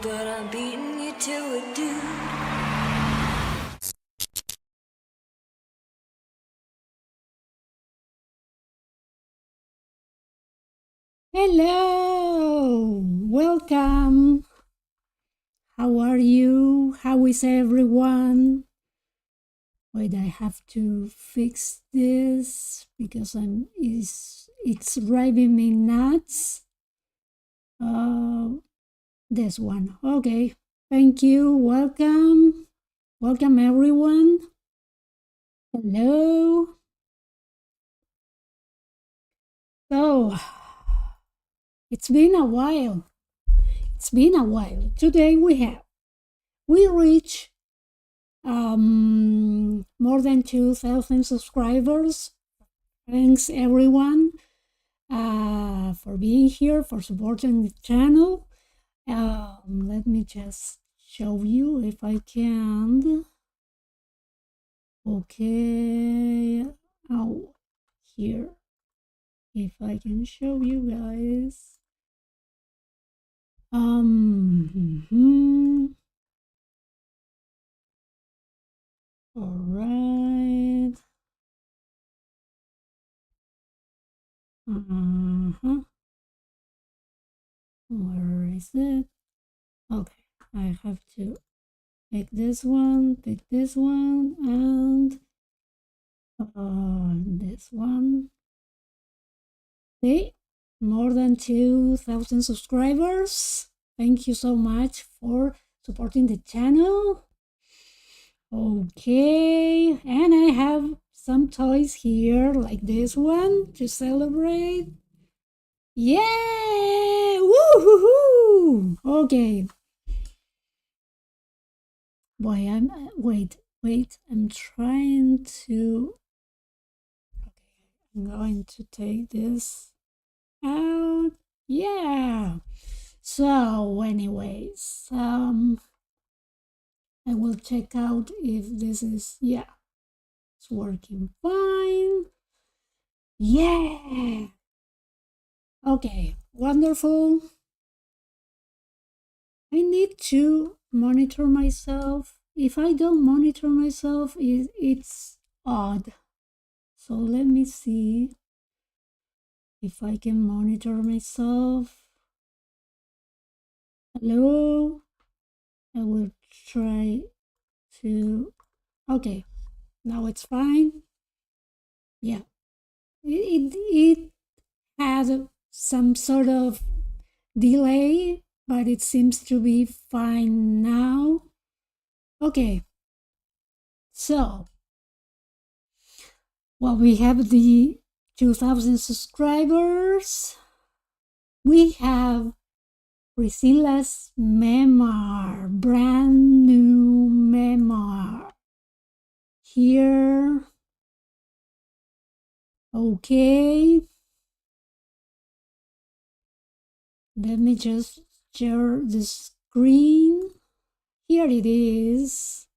but I'm beating you to it, dude. Hello, welcome. How are you? How is everyone? Wait, I have to fix this because it's driving me nuts. This one. Okay. Thank you. Welcome. Welcome everyone. Hello. So, it's been a while. It's been a while. Today we reach more than 2,000 subscribers. Thanks everyone for being here, for supporting the channel. Let me just show you if I can. Okay, oh, here, if I can show you guys. All right. Where is it? Okay, I have to pick this one, and this one. Okay, more than 2,000 subscribers. Thank you so much for supporting the channel. Okay, and I have some toys here, like this one, to celebrate. Yeah! Woo-hoo-hoo! Okay. Boy, wait, I'm trying to... Okay, I'm going to take this out. Yeah! So, anyways, I will check out if this is... Yeah, it's working fine. Yeah! Okay, wonderful. I need to monitor myself. If I don't monitor myself, it's odd. So let me see if I can monitor myself. Hello? I will try to... Okay, now it's fine. Yeah, it had some sort of delay, but it seems to be fine now. Okay, so, well, we have the 2,000 subscribers. We have Priscilla's memoir, brand new memoir. Here. Okay. Let me just share the screen. Here it is.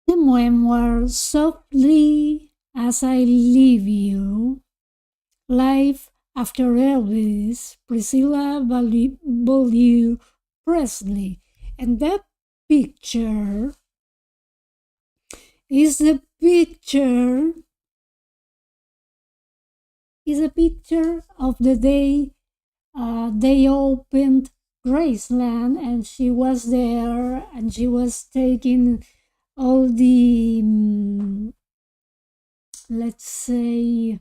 The memoir, Softly as I Leave You. Life after Elvis, Priscilla Beaulieu Presley. And that picture is a picture of the day they opened Graceland, and she was there, and she was taking all the let's say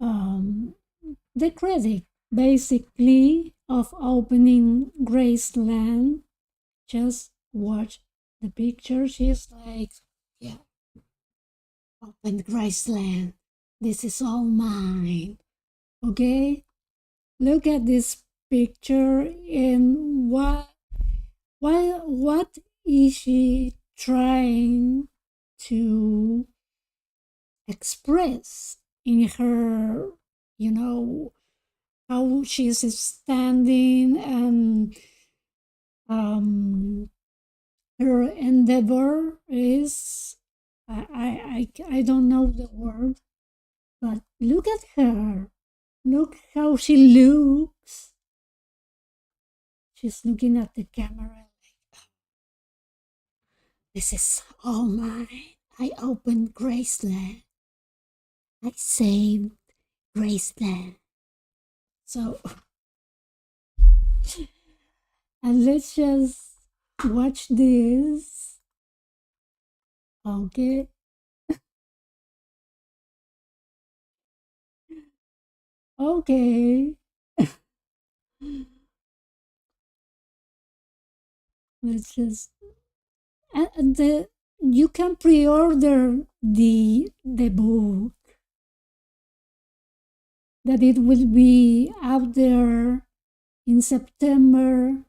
the credit basically of opening Graceland. Just watch the picture. She's like, yeah, open Graceland. This is all mine. Okay? Look at this picture, and what is she trying to express in her, how she's standing, and her endeavor is, I don't know the word, but look at her. Look how she looks. She's looking at the camera like, this is all mine. I opened Graceland. I saved Graceland. So, and let's just watch this. Okay. Okay. Let's just and the you can pre-order the book, that it will be out there in September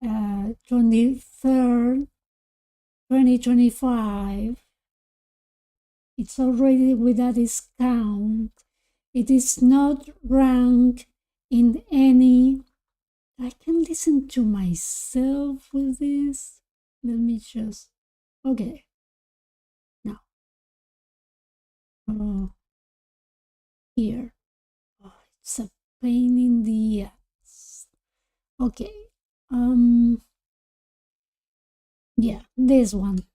23rd, 2025. It's already with a discount. It is not ranked in any. I can listen to myself with this. Let me just. Okay. Now. Here. Oh, it's a pain in the ass. Okay. Yeah, this one.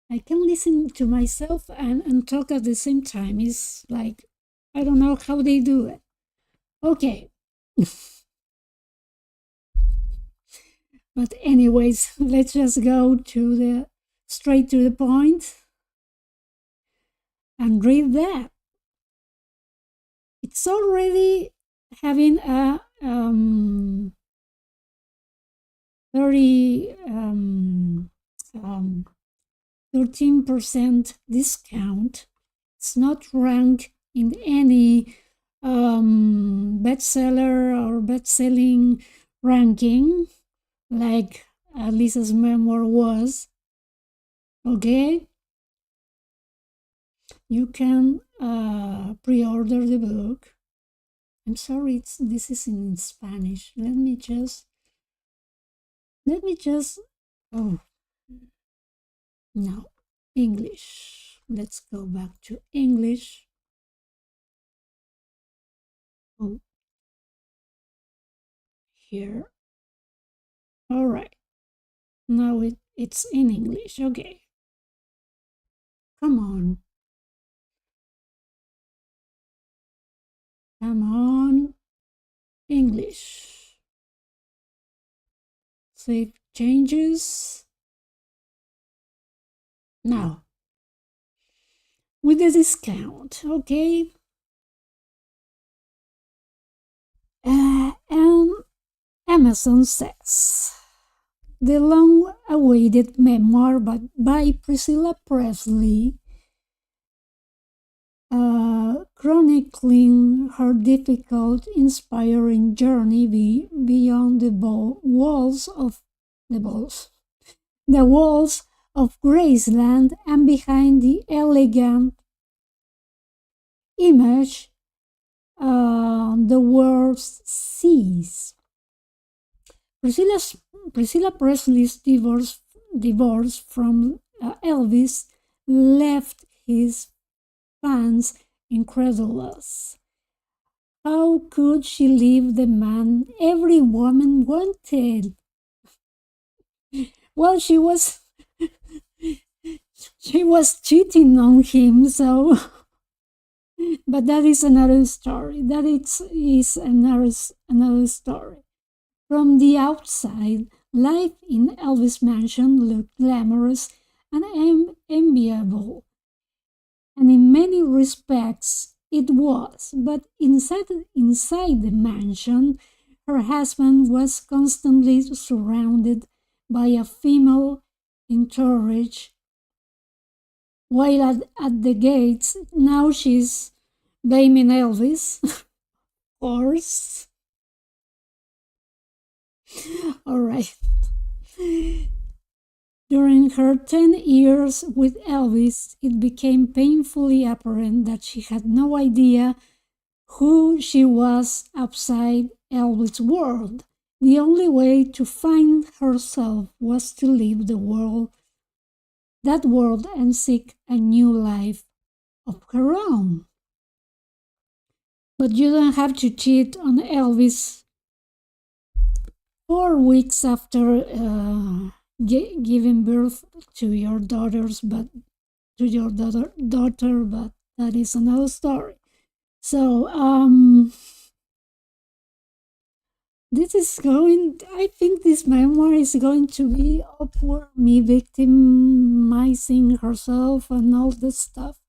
I can listen to myself and talk at the same time. It's like, I don't know how they do it. Okay. But anyways, let's just go to the straight to the point and read that. It's already having a 13% discount. It's not ranked in any bestseller or best-selling ranking like Lisa's memoir was. Okay, you can pre-order the book. I'm sorry, this is in Spanish. Let me just. Oh, no, English. Let's go back to English. Oh, here. All right. Now it's in English. Okay. Come on. Come on. English. Save changes. Now. With the discount, okay? And Amazon says, the long-awaited memoir by Priscilla Presley, chronicling her difficult, inspiring journey beyond the walls of Graceland and behind the elegant image the world sees. Priscilla Presley's divorce from Elvis left his fans incredulous. How could she leave the man every woman wanted? Well, she was cheating on him, so. But that is another story. That is another story. From the outside, life in Elvis Mansion looked glamorous and enviable. And in many respects, it was. But inside the mansion, her husband was constantly surrounded by a female entourage, while at the gates, now she's blaming Elvis, of course. All right. During her 10 years with Elvis, it became painfully apparent that she had no idea who she was outside Elvis' world. The only way to find herself was to leave that world and seek a new life of her own. But you don't have to cheat on Elvis 4 weeks after giving birth to your daughter, but that is another story. So I think this memoir is going to be upward me victimizing herself and all this stuff.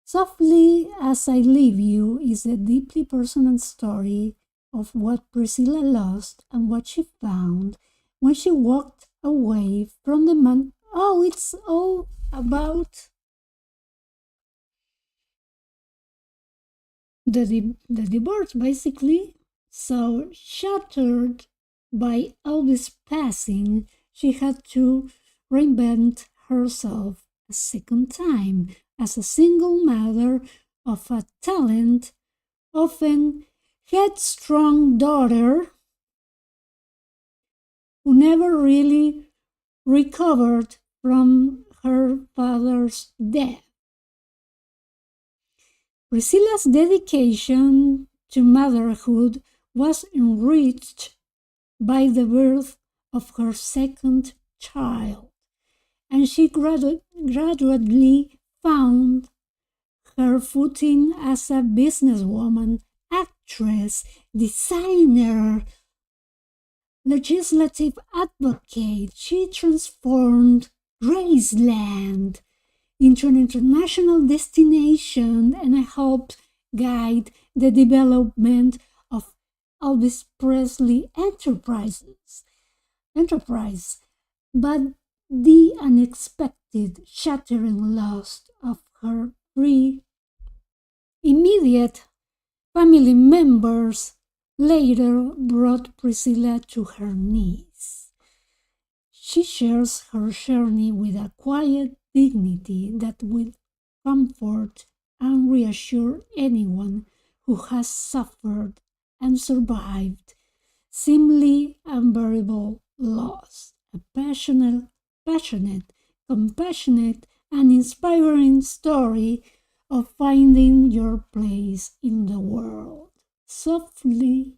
Softly as I Leave You is a deeply personal story of what Priscilla lost and what she found when she walked away from the man. Oh, it's all about the divorce, basically. So, shattered by Elvis passing, she had to reinvent herself a second time as a single mother of a talent, often headstrong daughter who never really recovered from her father's death. Priscilla's dedication to motherhood was enriched by the birth of her second child, and she gradually found her footing as a businesswoman, actress, designer, legislative advocate. She transformed Graceland into an international destination and helped guide the development of Elvis Presley enterprise. But the unexpected shattering loss of her three immediate family members later brought Priscilla to her knees. She shares her journey with a quiet dignity that will comfort and reassure anyone who has suffered and survived seemingly unbearable loss. A passionate, compassionate, and inspiring story of finding your place in the world. Softly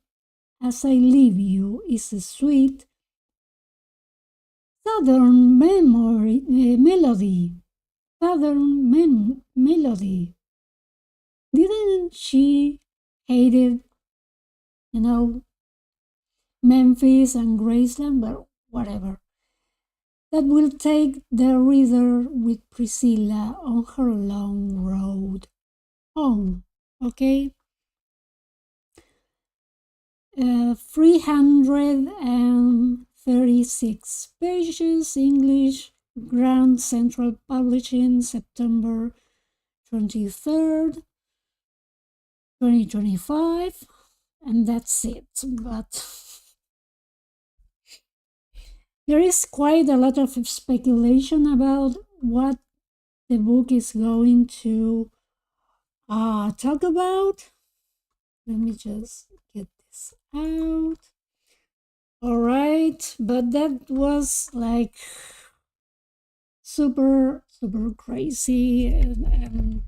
as I Leave You is a sweet southern melody. Melody. Didn't she hated, Memphis and Graceland, but whatever. That will take the reader with Priscilla on her long road home. Okay? 336 pages, English, Grand Central Publishing, September 23rd, 2025, and that's it. But there is quite a lot of speculation about what the book is going to talk about. Let me just get this out. All right, but that was like super crazy, and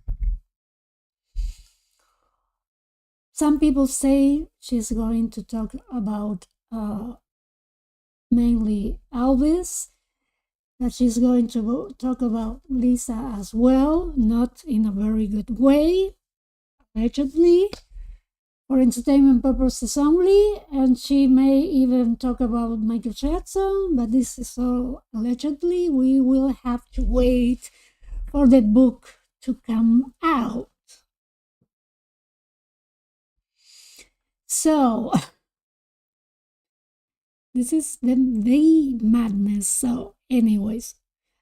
some people say she's going to talk about mainly Elvis, that she's going to talk about Lisa as well, not in a very good way, allegedly, for entertainment purposes only, and she may even talk about Michael Jackson, but this is all allegedly. We will have to wait for the book to come out. So, this is the madness. So, anyways,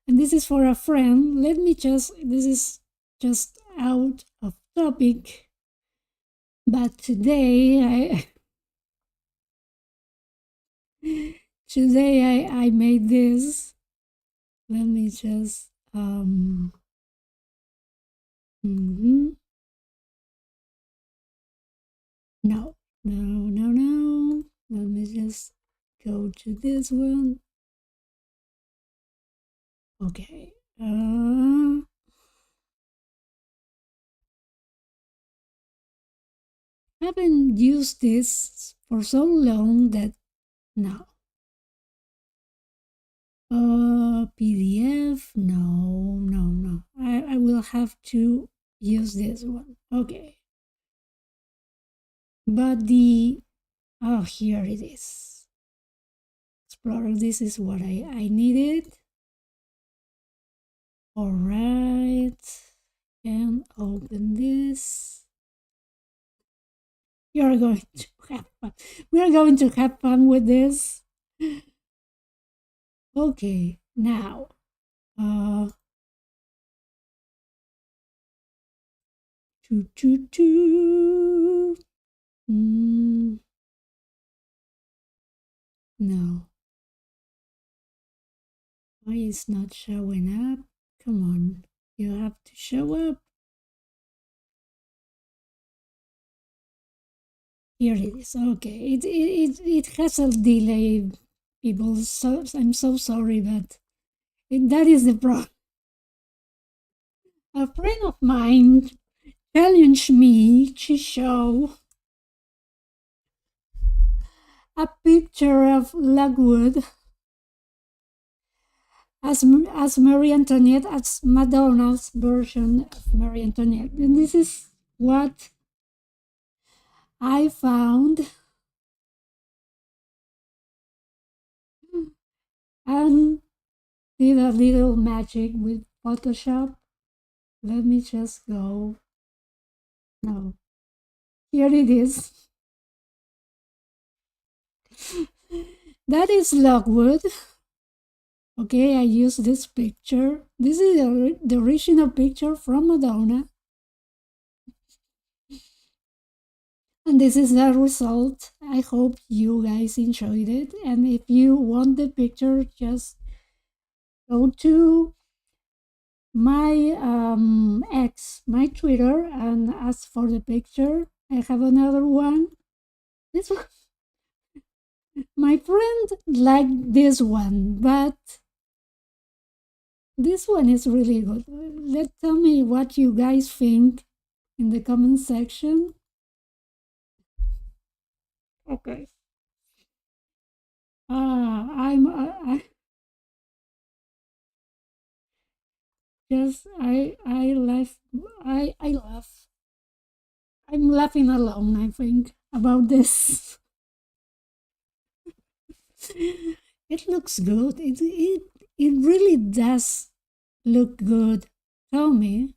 and this is for a friend. This is just out of topic. But today I made this. Let me just No. Let me just go to this one. Okay. I haven't used this for so long that No. PDF? No. I will have to use this one. Okay. But oh, here it is. Explorer, this is what I needed. All right. And open this. You're going to have fun. We are going to have fun with this. Okay, now, choo. No. Why is not showing up? Come on, you have to show up. Here it is. Okay, it has a delay, people. So I'm so sorry, but that is the problem. A friend of mine challenged me to show a picture of Lockwood as Marie Antoinette, as Madonna's version of Marie Antoinette. And this is what I found. And did a little magic with Photoshop. Let me just go. No. Here it is. That is Lockwood. Okay, I use this picture. This is the original picture from Madonna. And this is the result. I hope you guys enjoyed it. And if you want the picture, just go to my my Twitter, and ask for the picture. I have another one. This one. My friend liked this one, but this one is really good. Tell me what you guys think in the comment section. Okay. I just I laugh. I'm laughing alone, I think, about this. It looks good. It really does look good. Tell me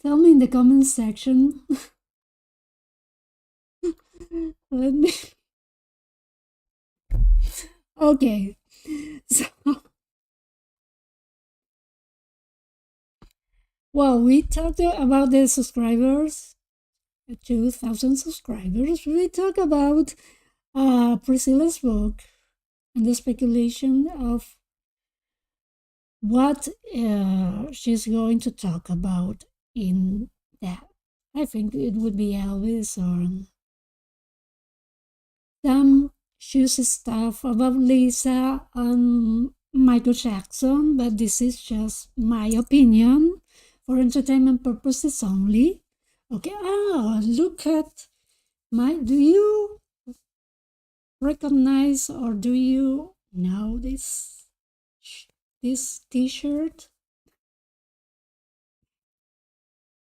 in the comment section. Let me. Okay, so well, we talked about the subscribers, 2,000 subscribers. We talk about Priscilla's book and the speculation of what she's going to talk about in that. I think it would be Elvis or some juicy stuff about Lisa and Michael Jackson, but this is just my opinion for entertainment purposes only. Okay, look at do you recognize or do you know this t-shirt?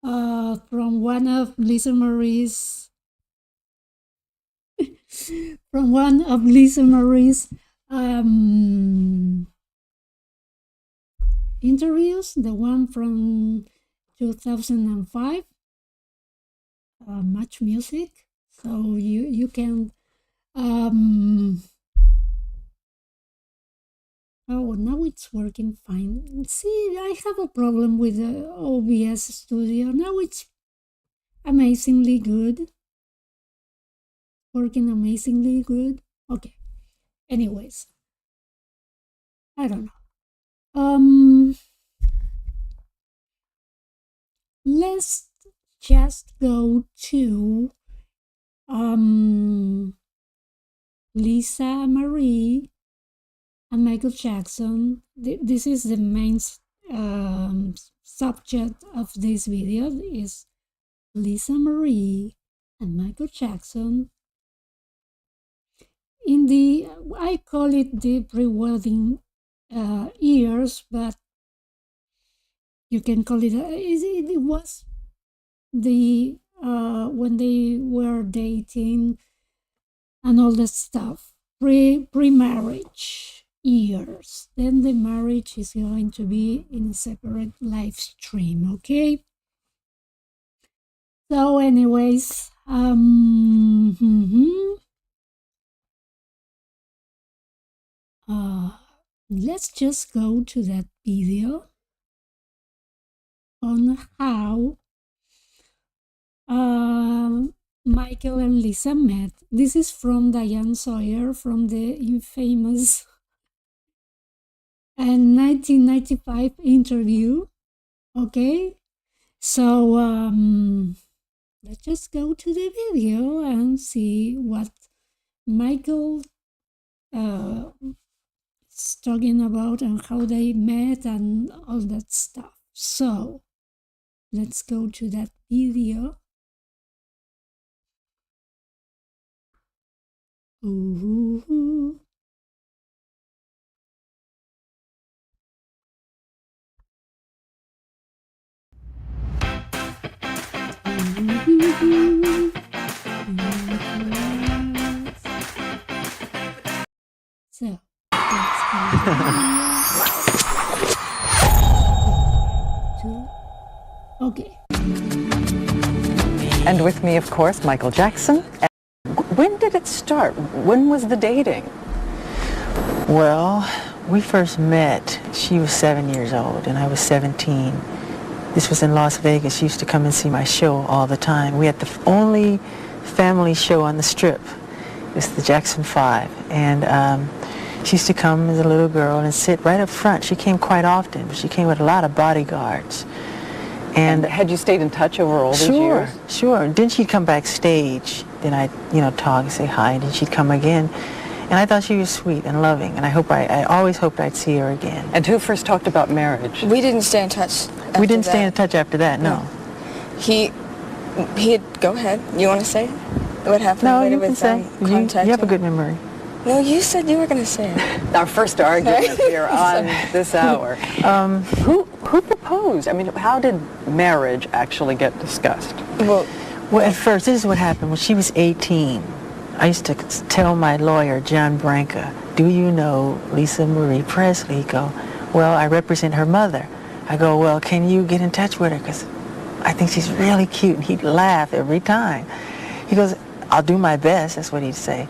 From one of Lisa Marie's interviews, the one from 2005, Much Music. So you can oh, now it's working fine. See, I have a problem with the OBS Studio. Now it's amazingly good. Working amazingly good. Okay. Anyways, I don't know. Let's just go to Lisa Marie and Michael Jackson. This is the main subject of this video, is Lisa Marie and Michael Jackson in the, I call it the pre-wedding years, but you can call it, it was the when they were dating and all that stuff, pre-marriage years. Then the marriage is going to be in a separate live stream, okay? So anyways, let's just go to that video on how Michael and Lisa met. This is from Diane Sawyer from the infamous 1995 interview. Okay, so let's just go to the video and see what Michael is talking about and how they met and all that stuff. So let's go to that video. Ooh. So let's go. Okay. And with me, of course, Michael Jackson. When did it start? When was the dating? Well, we first met, she was 7 years old and I was 17. This was in Las Vegas. She used to come and see my show all the time. We had the only family show on the Strip. It was the Jackson 5. And she used to come as a little girl and sit right up front. She came quite often, but she came with a lot of bodyguards. And had you stayed in touch over all these years? Sure. Then she'd come backstage. Then I'd, talk and say hi. And then she'd come again. And I thought she was sweet and loving. And I always hoped I'd see her again. And who first talked about marriage? We didn't stay in touch after We didn't that. stay in touch after that, no. He go ahead. You want to say what happened No, later you can with say. You have a good memory. No, you said you were going to say it. Our first argument here on this hour. Who proposed? I mean, how did marriage actually get discussed? Well, at first, this is what happened. When she was 18, I used to tell my lawyer, John Branca, do you know Lisa Marie Presley? He'd go, well, I represent her mother. I go, well, can you get in touch with her? Because I think she's really cute. And he'd laugh every time. He goes, I'll do my best. That's what he'd say.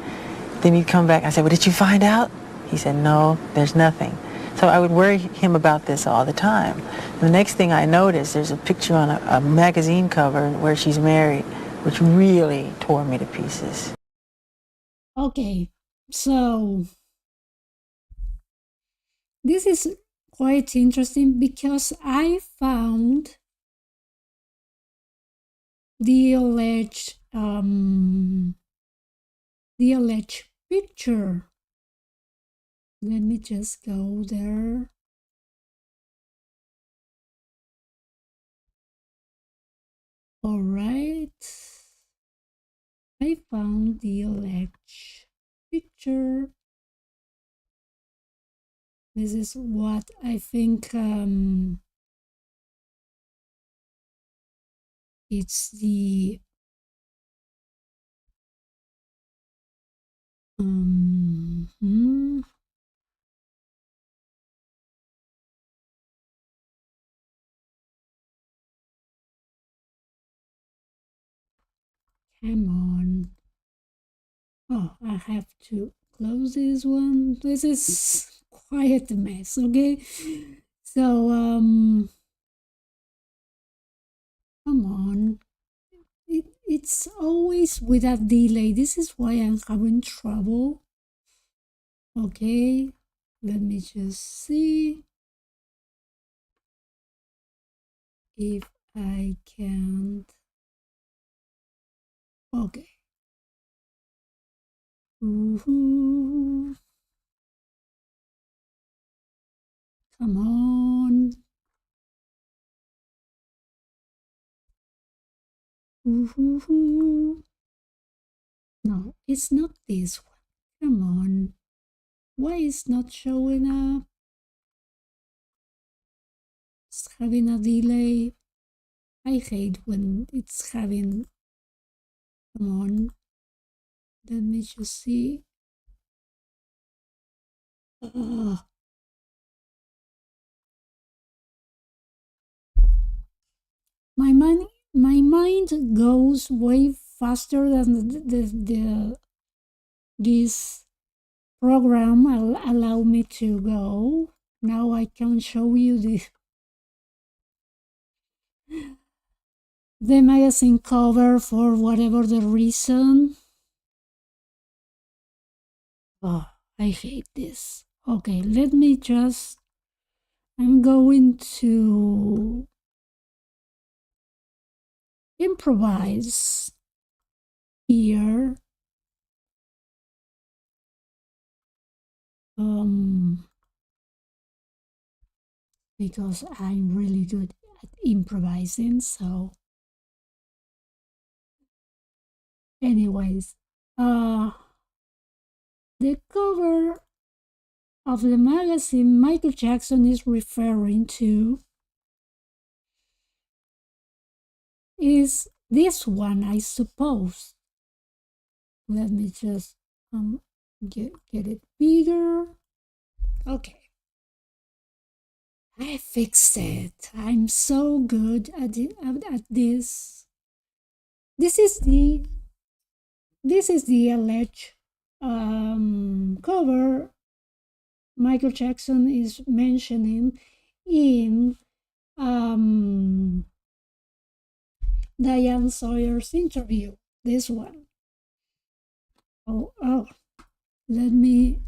Then he'd come back. I said, well, did you find out? He said, no, there's nothing. So I would worry him about this all the time. The next thing I noticed, there's a picture on a magazine cover where she's married, which really tore me to pieces. Okay, so this is quite interesting because I found the alleged picture. Let me just go there. All right. I found the alleged picture. This is what I think it's the Come on. Oh, I have to close this one. This is quite a mess, okay? So, come on. It's always with a delay. This is why I'm having trouble. Okay, let me just see if I can. Okay. Come on. No, it's not this one. Come on. Why is not showing up? It's having a delay. I hate when it's having... Come on. Let me just see. Ugh. My mind goes way faster than this program allow me to go. Now I can show you the magazine cover for whatever the reason. Oh, I hate this. Okay, let me just... I'm going to improvise here. Because I'm really good at improvising, so anyways, the cover of the magazine Michael Jackson is referring to is this one, I suppose. Let me just get it bigger. Okay. I fixed it. I'm so good at this. This is the alleged cover Michael Jackson is mentioning in Diane Sawyer's interview. This one. Oh, let me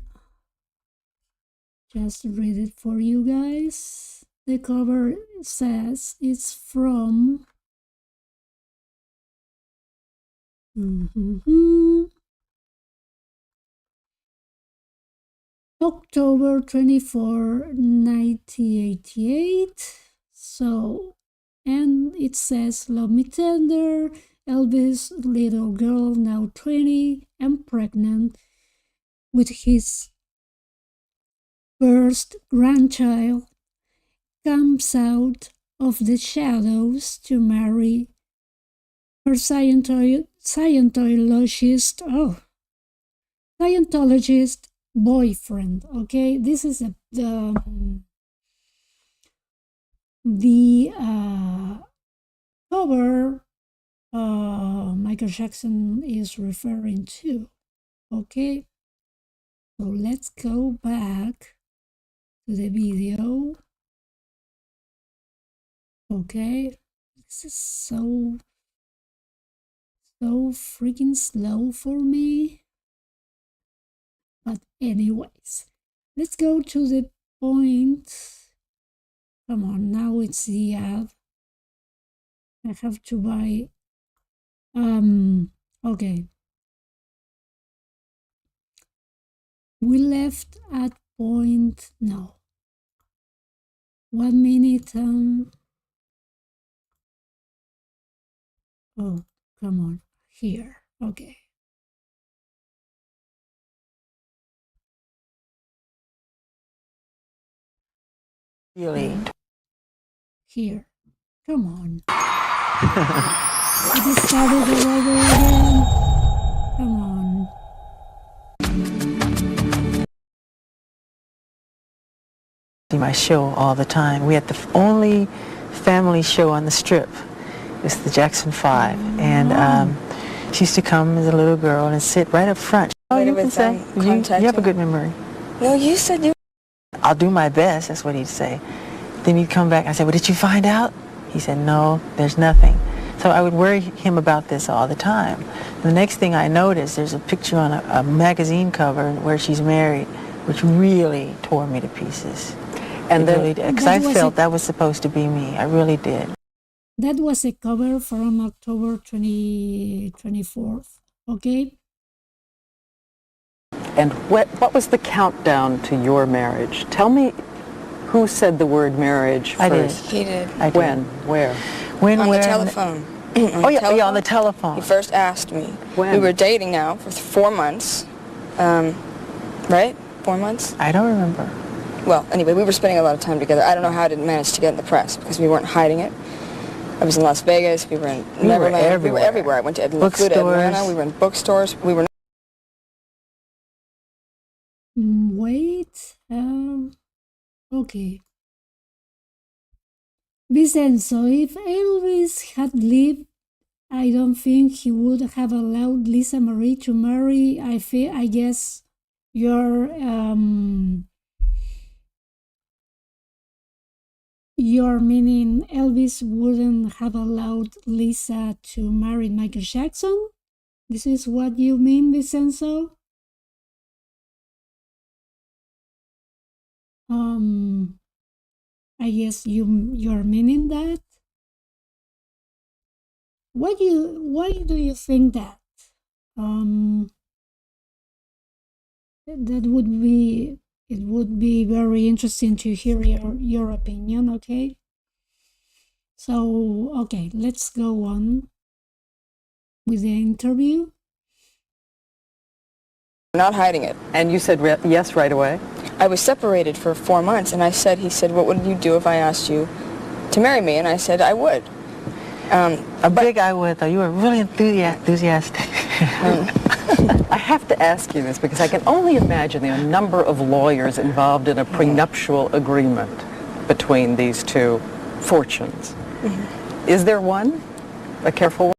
just read it for you guys. The cover says it's from October 24, 1988. So, and it says, "Love Me Tender, Elvis' little girl, now 20 and pregnant with his first grandchild, comes out of the shadows to marry her Scientologist boyfriend." Okay, this is the cover Michael Jackson is referring to. Okay, so let's go back to the video. Okay, this is so freaking slow for me. But anyways, let's go to the point. Come on, now it's the ad. I have to buy. Okay. We left at point, no. 1 minute, oh, come on, here, okay. Really? Here, come on. I just started it over again. Come on. My show all the time. We had the only family show on the Strip. It's the Jackson 5, and she used to come as a little girl and sit right up front. Oh, you can say, you have a good memory. No, you said you... I'll do my best, that's what he'd say. Then he'd come back, I said, well, did you find out? He said, no, there's nothing. So I would worry him about this all the time. The next thing I noticed, there's a picture on a magazine cover where she's married, which really tore me to pieces. And then, because I felt that was supposed to be me. I really did. That was a cover from October 24th, okay? And what was the countdown to your marriage? Tell me who said the word marriage first. I did. He did. I did. When? Where? On the telephone. Oh, yeah, on the telephone. He first asked me. When? We were dating now for 4 months. Right? 4 months? I don't remember. Well, anyway, we were spending a lot of time together. I don't know how I didn't manage to get in the press because we weren't hiding it. I was in Las Vegas. We were in Neverland. everywhere. We were everywhere. I went to flew to Atlanta. We were in bookstores. We were. Wait. Okay. Vincenzo, if Elvis had lived, I don't think he would have allowed Lisa Marie to marry. I guess you're meaning Elvis wouldn't have allowed Lisa to marry Michael Jackson? This is what you mean, Vincenzo? I guess you're meaning that. Why do you think that? That would be, it would be very interesting to hear your opinion, okay? So, okay, let's go on with the interview. Not hiding it. And you said yes right away? I was separated for 4 months, and he said, what would you do if I asked you to marry me? And I said, I would. Big I would, though. You were really enthusiastic. I have to ask you this because I can only imagine there are a number of lawyers involved in a prenuptial agreement between these two fortunes. Mm-hmm. Is there one? A careful one?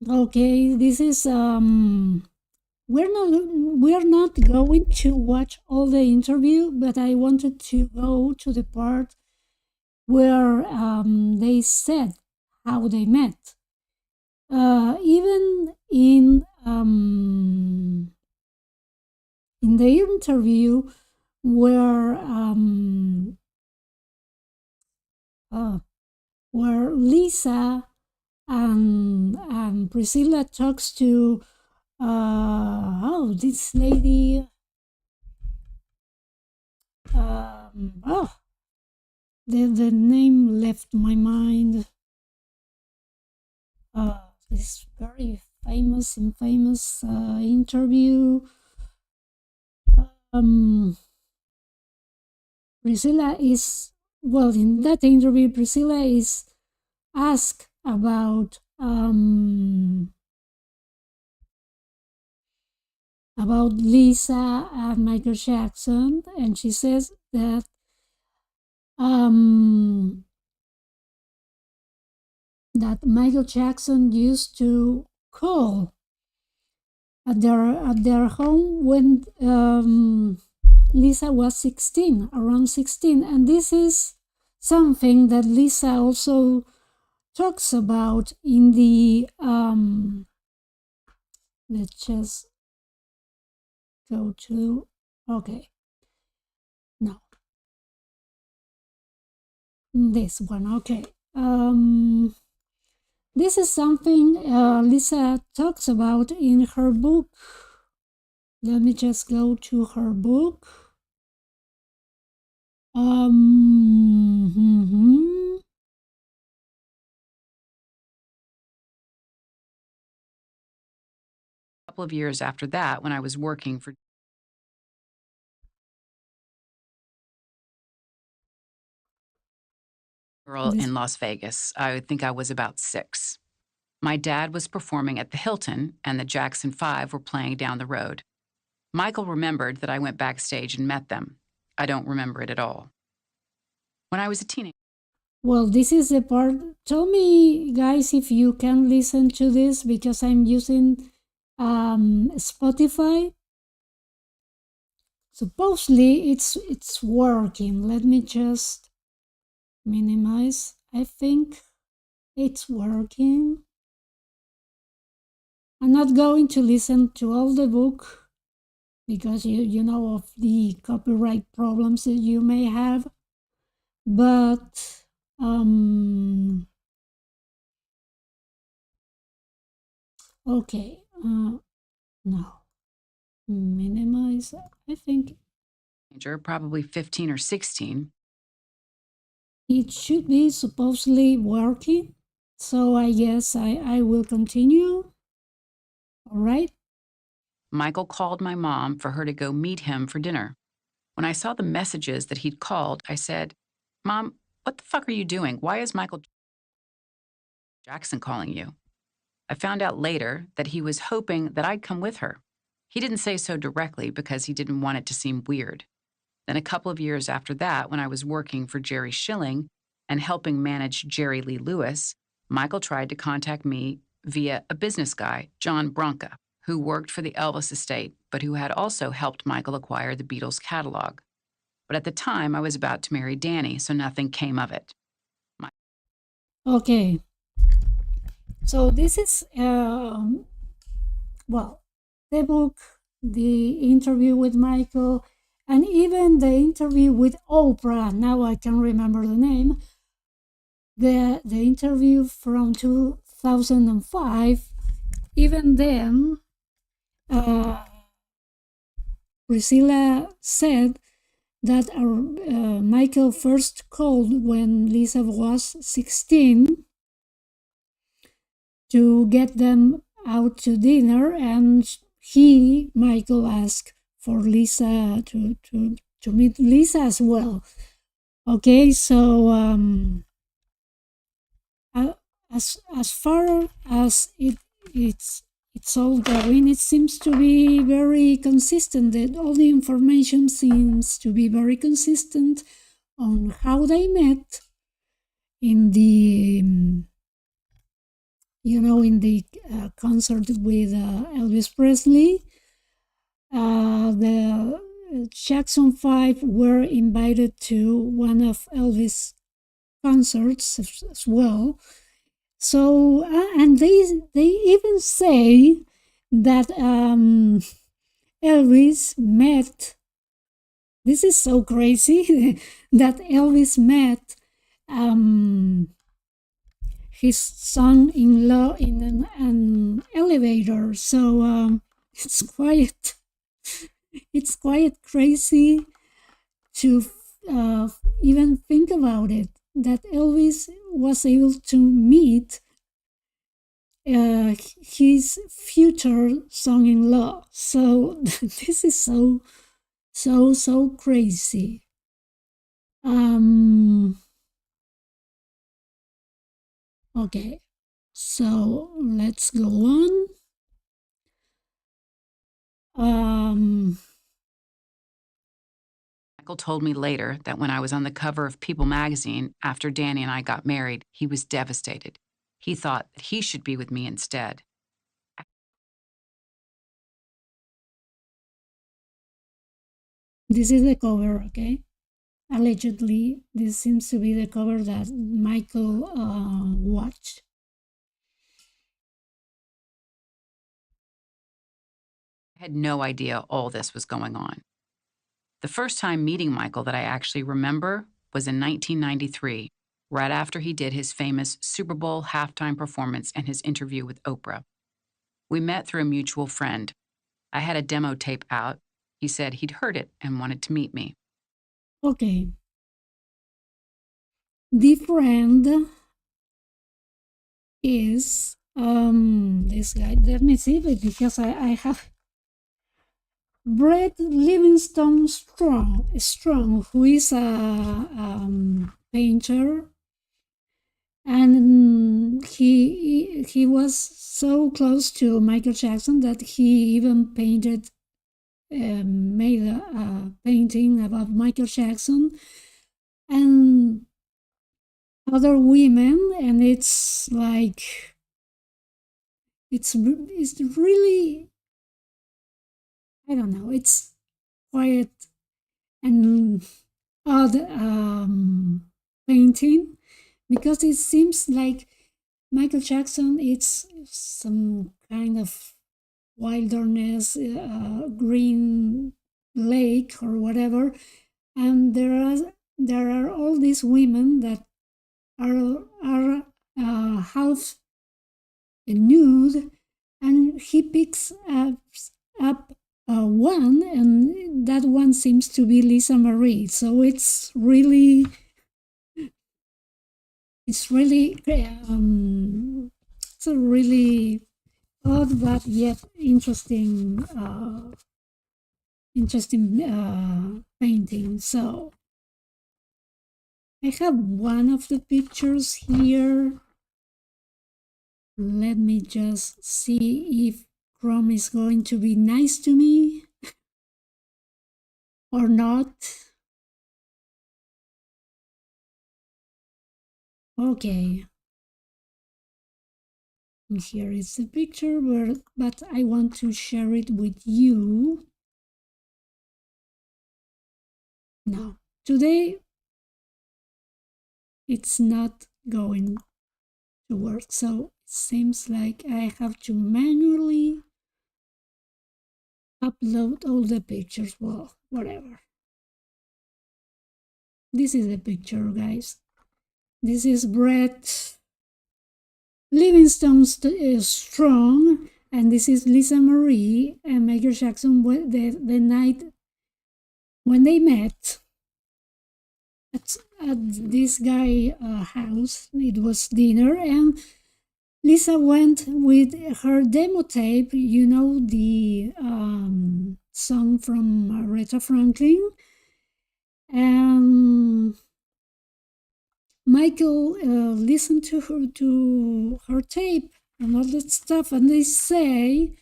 Okay, this is we're not going to watch all the interview, but I wanted to go to the part where they said how they met. Even in the interview where Lisa and Priscilla talks to this lady, the name left my mind. This very famous interview. Priscilla is, well, in that interview, Priscilla is asked about Lisa and Michael Jackson, and she says that that Michael Jackson used to call at their home when Lisa was 16, around 16, and this is something that Lisa also talks about in the let's just go to, okay, no, this one, okay. This is something Lisa talks about in her book. Let me just go to her book. Couple of years after that, when I was working for in Las Vegas, I think I was about 6. My dad was performing at the Hilton, and the Jackson 5 were playing down the road. Michael remembered that I went backstage and met them. I don't remember it at all. When I was a teenager. Well, this is the part. Tell me, guys, if you can listen to this, because I'm using Spotify. Supposedly it's working. Let me just minimize. I think it's working. I'm not going to listen to all the book because you know of the copyright problems that you may have, but okay, no, minimize. I think probably 15 or 16. It should be supposedly working, so I guess I will continue. All right, Michael called my mom for her to go meet him for dinner. When I saw the messages that he'd called, I said, "Mom, what the fuck are you doing? Why is Michael Jackson calling you?" I found out later that he was hoping that I'd come with her. He didn't say so directly because he didn't want it to seem weird. Then a couple of years after that, when I was working for Jerry Schilling and helping manage Jerry Lee Lewis, Michael tried to contact me via a business guy, John Branca, who worked for the Elvis estate, but who had also helped Michael acquire the Beatles catalog. But at the time, I was about to marry Danny, so nothing came of it. Okay. So this is, well, the book, the interview with Michael, and even the interview with Oprah. Now I can remember the name. The interview from 2005. Even then, Priscilla said that Michael first called when Lisa was 16 to get them out to dinner, and Michael, asked for Lisa to meet Lisa as well. Okay, so as far as it's all going, it seems to be very consistent. That all the information seems to be very consistent on how they met in the in the concert with Elvis Presley. The Jackson 5 were invited to one of Elvis' concerts as well. So, and they even say that Elvis met, this is so crazy, that Elvis met his son-in-law in an elevator. So it's quite crazy to even think about it, that Elvis was able to meet his future son-in-law. So this is so crazy. Okay, so let's go on. Michael told me later that when I was on the cover of People magazine after Danny and I got married, he was devastated. He thought that he should be with me instead. This is the cover, okay? Allegedly, this seems to be the cover that Michael watched. I had no idea all this was going on. The first time meeting Michael that I actually remember was in 1993, right after he did his famous Super Bowl halftime performance and his interview with Oprah. We met through a mutual friend. I had a demo tape out. He said he'd heard it and wanted to meet me. Okay. The friend is this guy. Let me see it, because I have Brett Livingstone Strong, who is a painter, and he was so close to Michael Jackson that he even made a painting about Michael Jackson and other women, and it's like it's really, I don't know, it's quite an odd painting, because it seems like Michael Jackson is some kind of wilderness, green lake or whatever, and there are all these women that are half nude, and he picks up one, and that one seems to be Lisa Marie. So it's really it's a really odd but yet interesting painting. So I have one of the pictures here. Let me just see if Chrome is going to be nice to me or not. Okay. And here is the picture, but I want to share it with you. No, today it's not going to work, so it seems like I have to manually upload all the pictures. Well, whatever. This is the picture, guys. This is Brett Livingstone Strong, and this is Lisa Marie and Michael Jackson the night when they met at this guy house. It was dinner, and Lisa went with her demo tape, you know, the song from Aretha Franklin, and Michael listened to her tape and all that stuff, and they say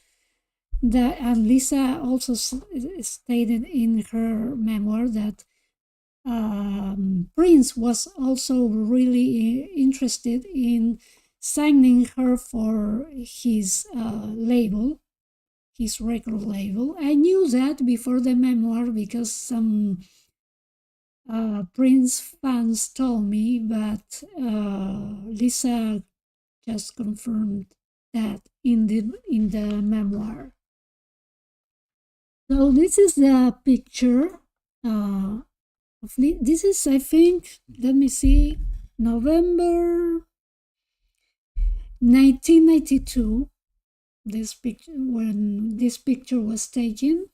that, and Lisa also stated in her memoir that Prince was also really interested in signing her for his label, his record label. I knew that before the memoir because some Prince fans told me, but Lisa just confirmed that in the memoir. So this is the picture. This is, I think, let me see, November 1992. This picture, when this picture was taken.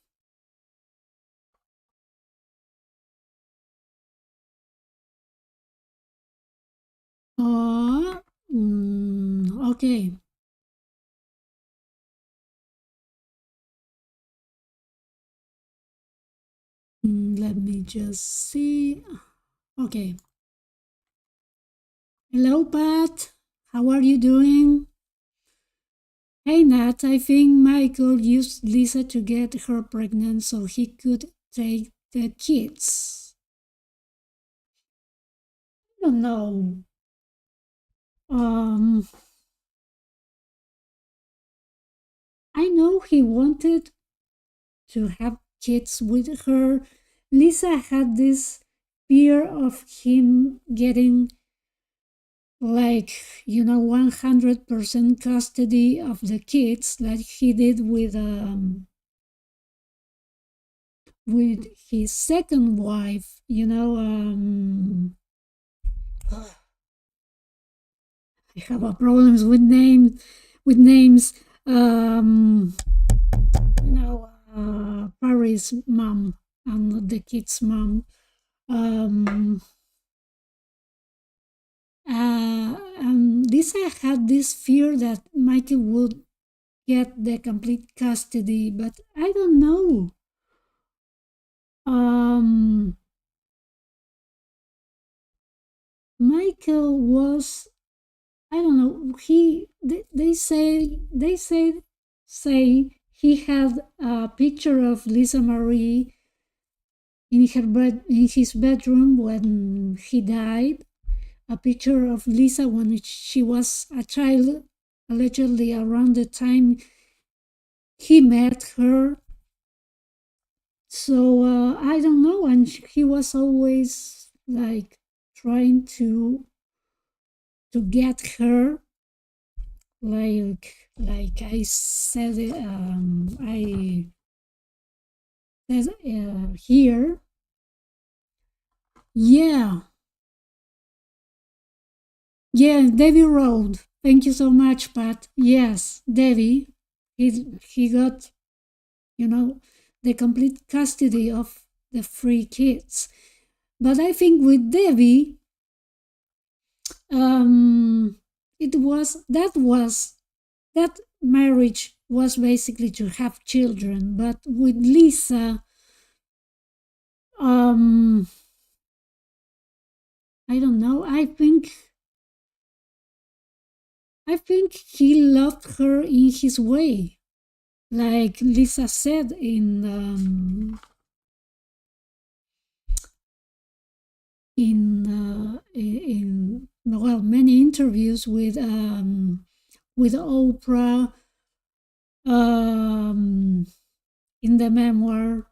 Okay. Let me just see. Okay. Hello, Pat. How are you doing? Hey, Nat. I think Michael used Lisa to get her pregnant so he could take the kids. I don't know. I know he wanted to have kids with her. Lisa had this fear of him getting, like, 100% custody of the kids, like he did with his second wife. I have a problems with names. Paris' mom and the kids' mom. And Lisa had this fear that Michael would get the complete custody, but I don't know. Michael was, I don't know. They say he had a picture of Lisa Marie in his bedroom when he died. A picture of Lisa when she was a child, allegedly around the time he met her. So I don't know, and he was always like trying to get her, like I said, I said here. Yeah, Debbie Road. Thank you so much, Pat. Yes, Debbie. He got, the complete custody of the 3 kids. But I think with Debbie, that marriage was basically to have children, but with Lisa, I don't know. I think he loved her in his way, like Lisa said in well, many interviews with Oprah, in the memoir.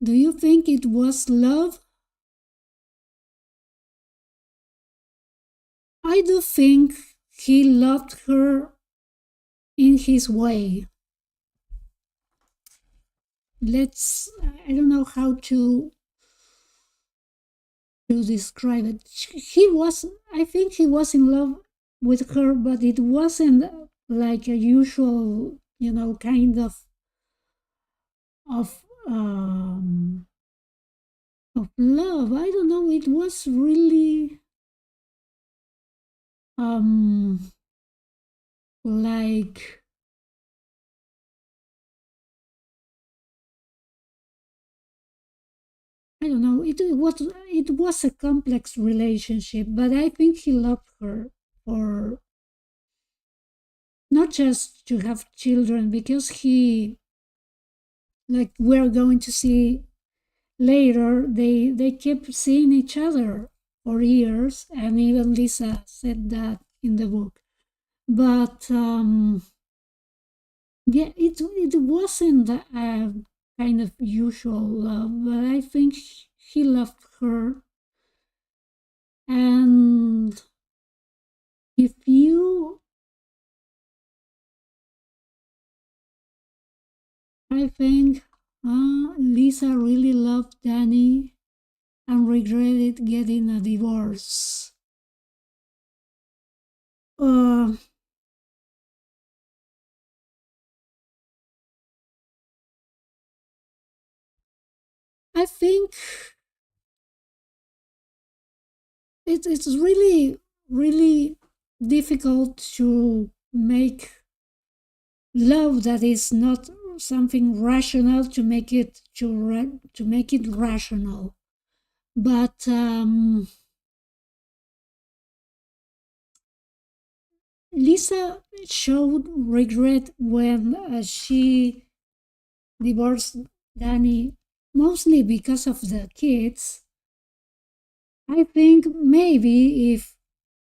Do you think it was love? I do think he loved her in his way. I don't know how to describe it. I think he was in love with her, but it wasn't like a usual, kind of love. I don't know. It was really like, I don't know. It was a complex relationship, but I think he loved her for not just to have children, because he, like we're going to see later, they kept seeing each other for years, and even Lisa said that in the book. But yeah, it wasn't a kind of usual love, but I think he loved her. And if you, I think Lisa really loved Danny and regretted getting a divorce. I think it's really, really difficult to make love that is not something rational to make it rational. But Lisa showed regret when she divorced Danny, mostly because of the kids. I think maybe if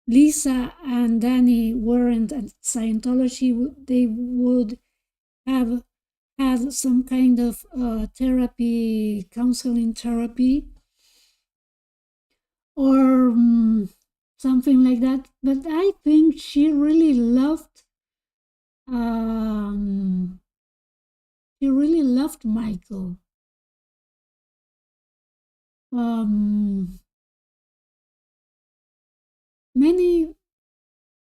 Lisa and Danny weren't at Scientology, they would have had some kind of counseling therapy, or something like that. But I think she really loved Michael. Many,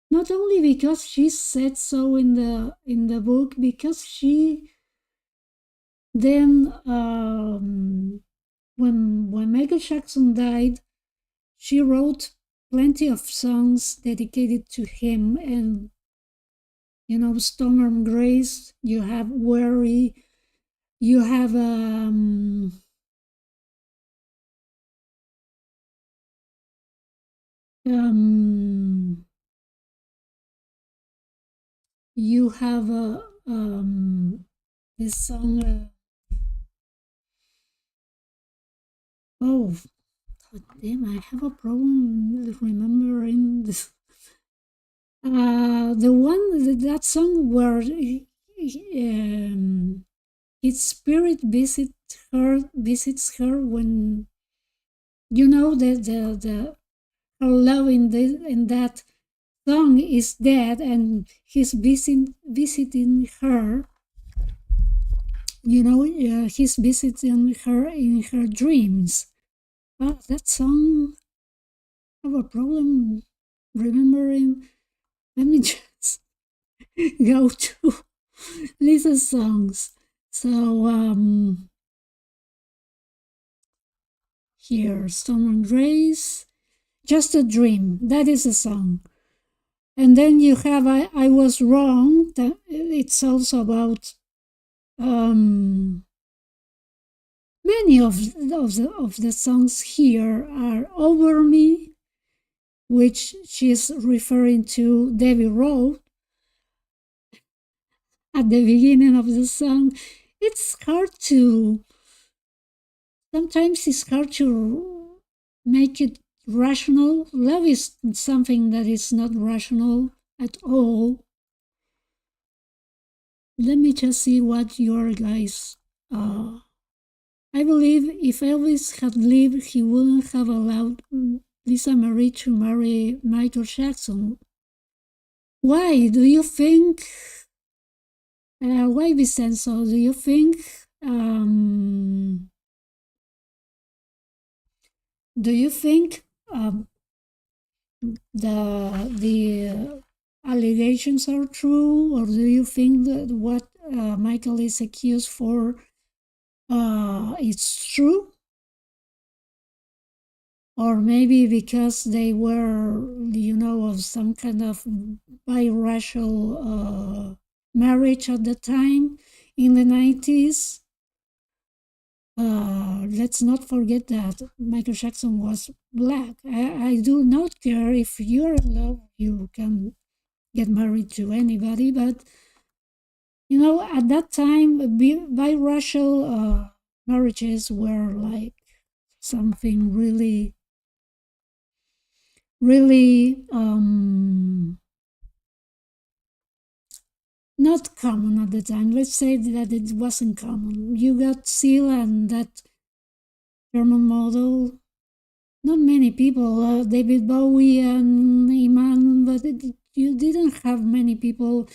not only because she said so in the book, because she then when Michael Jackson died, she wrote plenty of songs dedicated to him, and Storm Grace, you have Worry, you have you have this song. Oh, God damn! I have a problem remembering this. The one, that song where its spirit visits her when the her love in that song is dead, and he's visiting her. He's visiting her in her dreams. That song, I have a problem remembering. Let me just go to Lisa's songs. So here, Storm and Grace. Just a Dream. That is a song. And then you have I Was Wrong. It's also about many of the songs here are Over Me, which she's referring to Debbie Rowe at the beginning of the song. Sometimes it's hard to make it rational. Love is something that is not rational at all. Let me just see what your guys I believe if Elvis had lived, he wouldn't have allowed Lisa Marie to marry Michael Jackson. Why do you think? Why, Vincenzo? Do you think? Do you think the allegations are true, or do you think that what Michael is accused for it's true? Or maybe because they were, of some kind of biracial marriage at the time in the 90s. Let's not forget that Michael Jackson was black. I do not care if you're in love, you can get married to anybody, but at that time, biracial marriages were like something really, really not common at the time. Let's say that it wasn't common. You got Seal and that German model. Not many people, David Bowie and Iman, but you didn't have many people,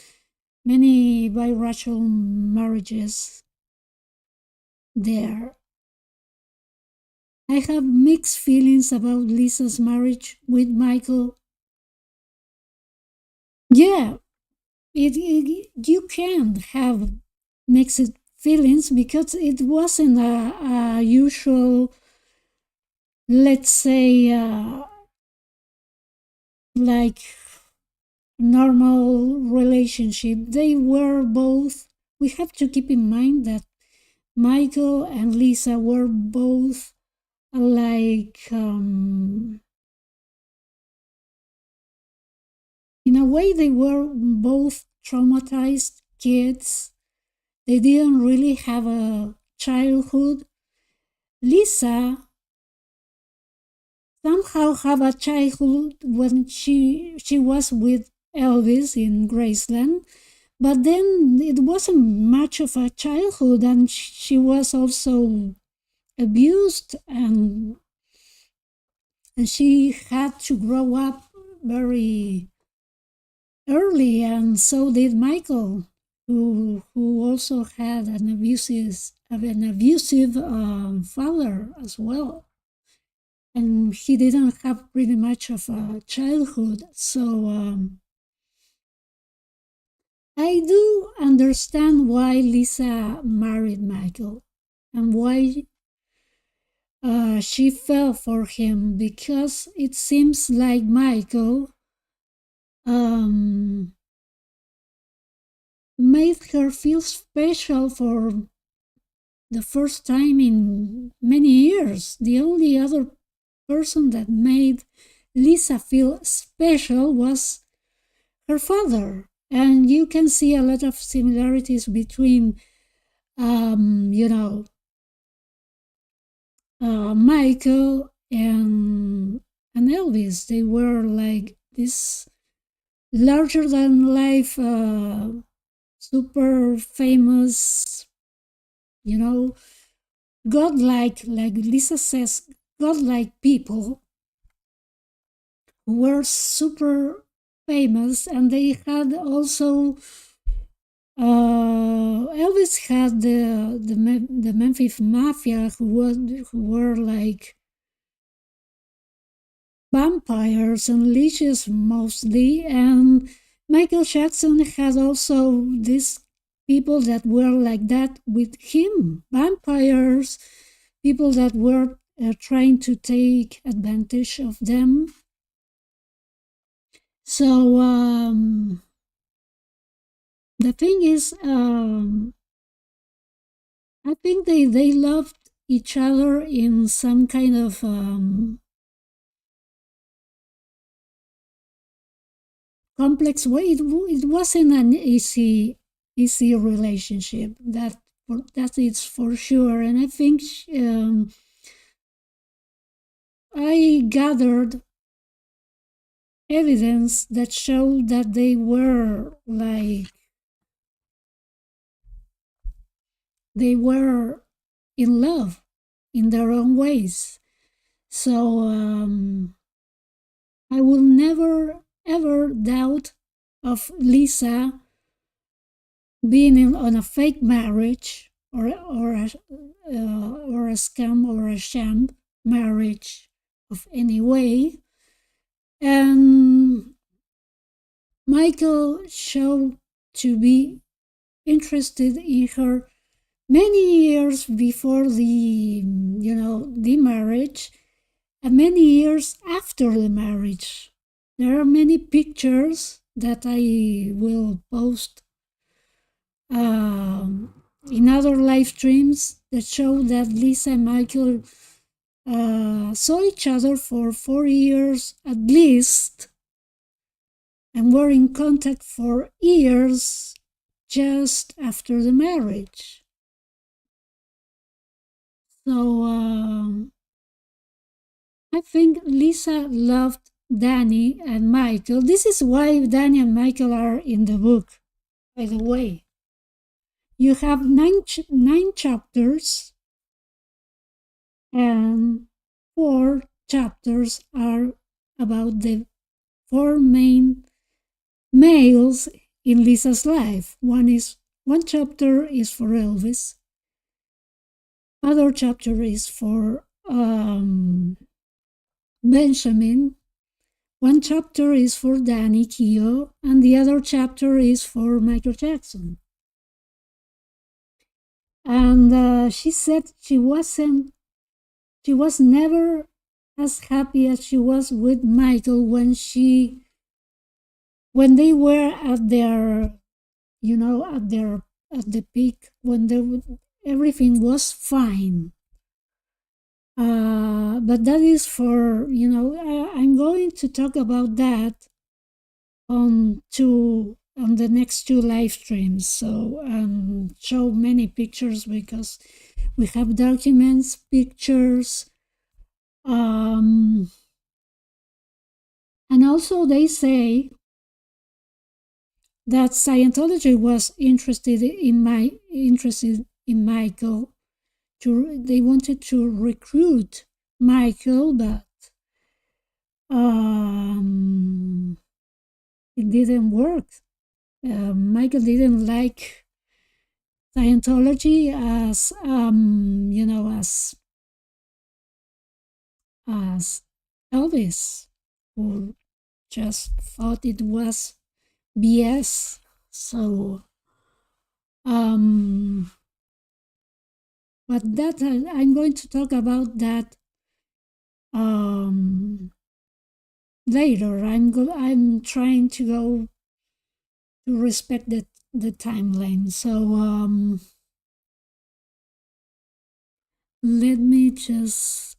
many biracial marriages there. I have mixed feelings about Lisa's marriage with Michael. Yeah, you can have mixed feelings because it wasn't a usual, let's say, like normal relationship. They were both, we have to keep in mind that Michael and Lisa were both like, in a way, they were both traumatized kids. They didn't really have a childhood. Lisa somehow had a childhood when she was with Elvis in Graceland, but then it wasn't much of a childhood, and she was also abused, and she had to grow up very early, and so did Michael, who also had an abusive father as well, and he didn't have pretty much of a childhood. So I do understand why Lisa married Michael and why she fell for him, because it seems like Michael made her feel special for the first time in many years. The only other person that made Lisa feel special was her father. And you can see a lot of similarities between, Michael and Elvis. They were like this larger than life, super famous, godlike, like Lisa says, godlike people who were super famous, and they had also Elvis had the Memphis Mafia, who were like vampires and leeches mostly, and Michael Jackson had also these people that were like that with him, vampires, people that were trying to take advantage of them So the thing is, I think they loved each other in some kind of complex way. It wasn't an easy relationship. That is for sure. And I think I gathered evidence that showed that they were in love in their own ways. So I will never ever doubt of Lisa being on a fake marriage or a scam or a sham marriage of any way. And Michael showed to be interested in her many years before the marriage and many years after the marriage. There are many pictures that I will post in other live streams that show that Lisa and Michael saw each other for 4 years at least and were in contact for years just after the marriage. So I think Lisa loved Danny and Michael. This is why Danny and Michael are in the book, by the way. You have nine chapters, and 4 chapters are about the 4 main males in Lisa's life. One chapter is for Elvis. Other chapter is for Benjamin. One chapter is for Danny Keough, and the other chapter is for Michael Jackson. And she said she was never as happy as she was with Michael when they were at their, at the peak, when everything was fine. But that is for, I'm going to talk about that on the next 2 live streams. So show many pictures because we have documents, pictures, and also they say that Scientology was interested in Michael. They wanted to recruit Michael, but it didn't work. Michael didn't like Scientology as as Elvis, who just thought it was BS. So but that I'm going to talk about that later. I'm trying to go to respect the timeline. So let me just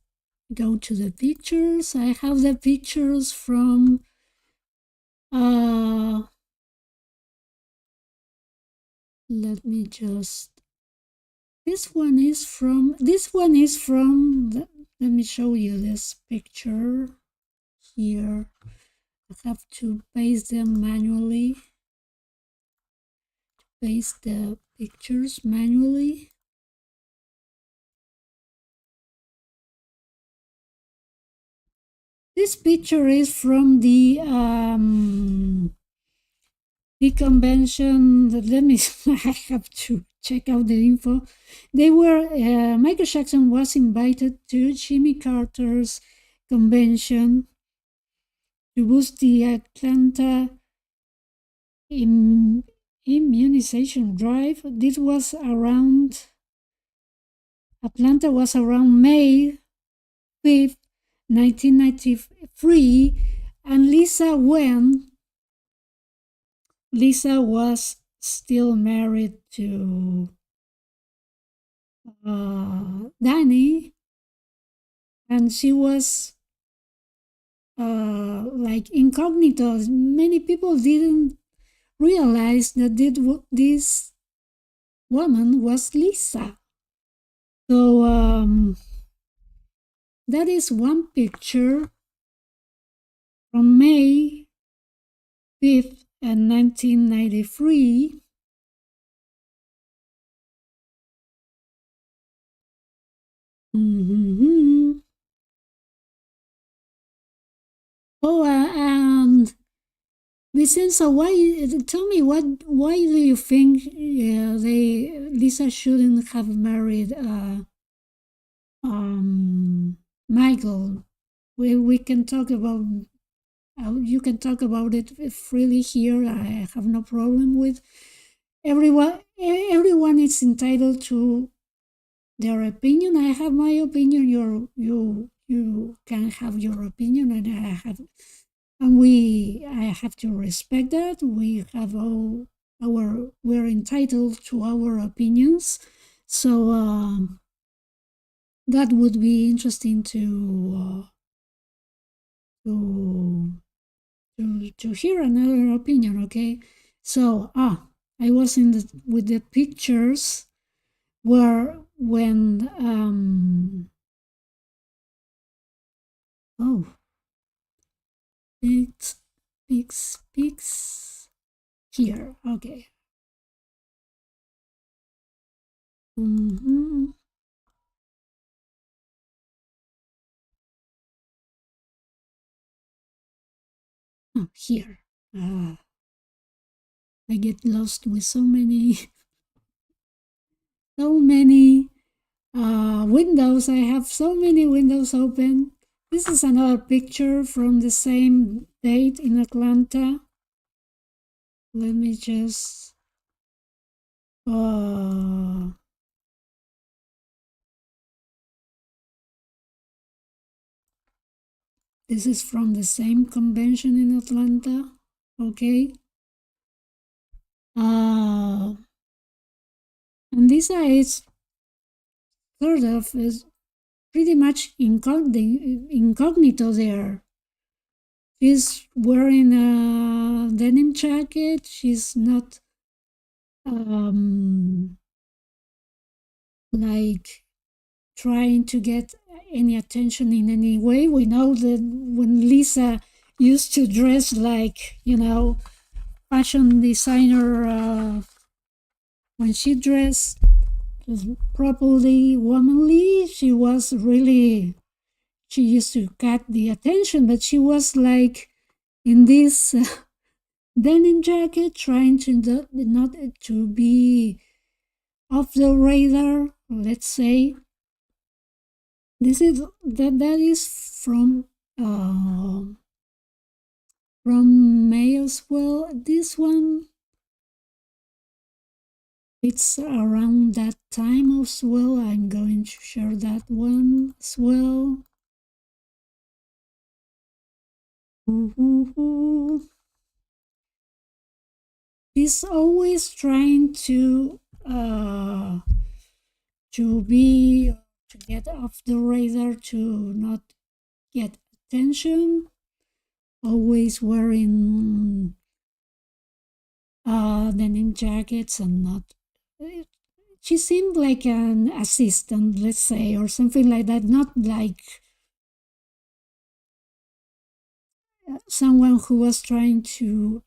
go to the pictures. I have the pictures from let me just this one is from let me show you this picture here. I have to paste them manually. Paste the pictures manually. This picture is from the convention. Let me I have to check out the info. They were Michael Jackson was invited to Jimmy Carter's convention to boost the Atlanta immunization drive. This was around Atlanta was around May 5th, 1993, and Lisa went Lisa was still married to Danny, and she was like incognito. Many people didn't realize that this woman was Lisa. So that is one picture from May 5th, 1993. Mm-hmm. Oh, and Vincenzo, tell me why do you think Lisa shouldn't have married Michael? We can talk about you can talk about it freely here. I have no problem with everyone. Everyone is entitled to their opinion. I have my opinion. You can have your opinion, and I have to respect that. We have we're entitled to our opinions. So that would be interesting to hear another opinion. Okay, so I was with the pictures where when pics here. Okay. Mm-hmm. Oh, here. I get lost with so many windows. I have so many windows open. This is another picture from the same date in Atlanta. Let me just this is from the same convention in Atlanta. Okay. And Lisa is sort of is pretty much incognito there. She's wearing a denim jacket. She's not like trying to get any attention in any way. We know that when Lisa used to dress like, fashion designer, when she dressed properly womanly, she used to get the attention, but she was like in this denim jacket, trying to not to be off the radar, let's say. That is from May as well. This one, it's around that time as well. I'm going to share that one as well. She's always trying to get off the radar, to not get attention. Always wearing denim jackets and not. She seemed like an assistant, let's say, or something like that. Not like someone who was trying to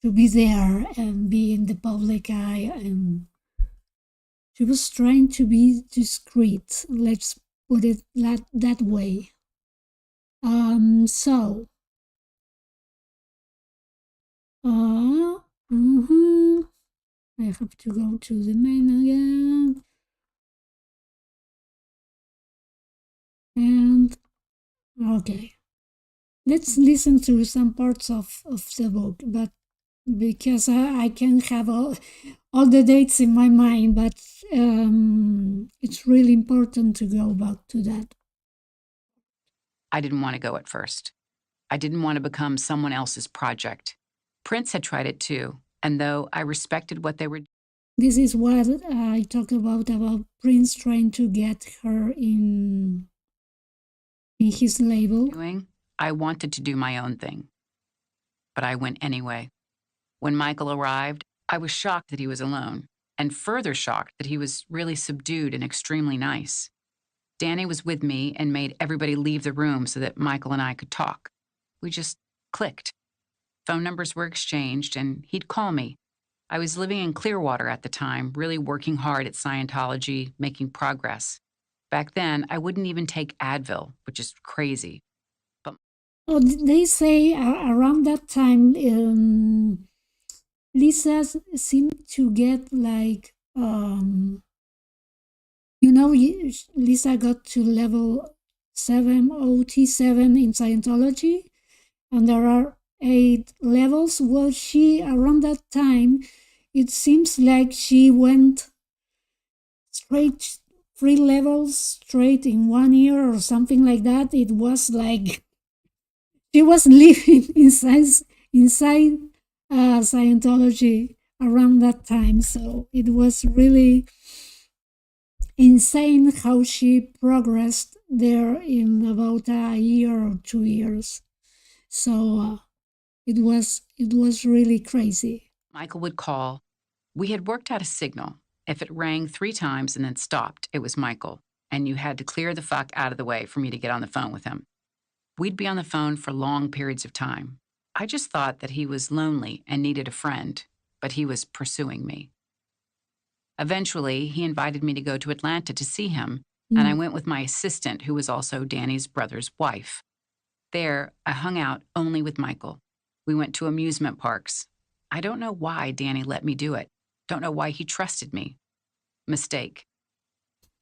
be there and be in the public eye, and she was trying to be discreet. Let's put it that way. So. I have to go to the main again. And okay, let's listen to some parts of the book, but because I can have all the dates in my mind, but it's really important to go back to that. I didn't want to go at first. I didn't want to become someone else's project. Prince had tried it too, and though I respected what they were This is what I talk about Prince trying to get her in his label. doing, I wanted to do my own thing. But I went anyway. When Michael arrived, I was shocked that he was alone, and further shocked that he was really subdued and extremely nice. Danny was with me and made everybody leave the room so that Michael and I could talk. We just clicked. Phone numbers were exchanged, and he'd call me. I was living in Clearwater at the time, really working hard at Scientology, making progress. Back then, I wouldn't even take Advil, which is crazy. Oh, they say around that time, Lisa seemed to get like, Lisa got to level 7, OT7 in Scientology, and there are 8 levels. Well, around that time, it seems like she went straight 3 levels straight in 1 year or something like that. It was like she was living inside Scientology around that time. So it was really insane how she progressed there in about a year or 2 years. So it was really crazy. Michael would call. We had worked out a signal. If it rang 3 times and then stopped, it was Michael, and you had to clear the fuck out of the way for me to get on the phone with him. We'd be on the phone for long periods of time. I just thought that he was lonely and needed a friend, but he was pursuing me. Eventually, he invited me to go to Atlanta to see him, and I went with my assistant, who was also Danny's brother's wife. There, I hung out only with Michael. We went to amusement parks. I don't know why Danny let me do it. Don't know why he trusted me. Mistake.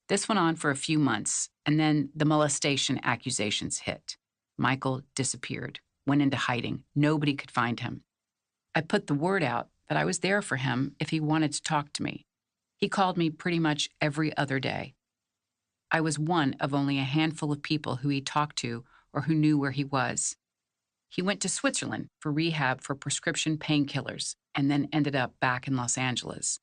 This went on for a few months, and then the molestation accusations hit. Michael disappeared, went into hiding. Nobody could find him. I put the word out that I was there for him if he wanted to talk to me. He called me pretty much every other day. I was one of only a handful of people who he talked to or who knew where he was. He went to Switzerland for rehab for prescription painkillers and then ended up back in Los Angeles.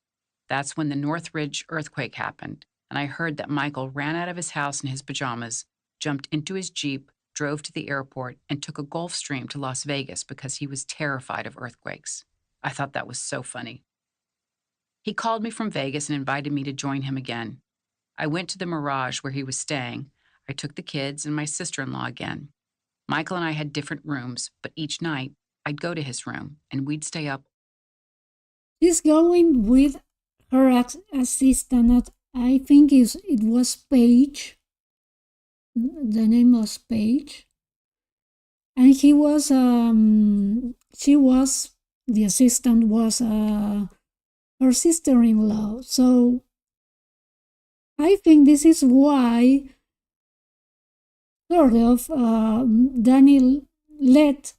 That's when the Northridge earthquake happened, and I heard that Michael ran out of his house in his pajamas, jumped into his Jeep, drove to the airport, and took a Gulfstream to Las Vegas because he was terrified of earthquakes. I thought that was so funny. He called me from Vegas and invited me to join him again. I went to the Mirage where he was staying. I took the kids and my sister-in-law again. Michael and I had different rooms, but each night I'd go to his room and we'd stay up. She's going with her assistant. I think it was Paige. The name was Paige. And he was, the assistant was her sister-in-law. So I think this is why sort of Danny let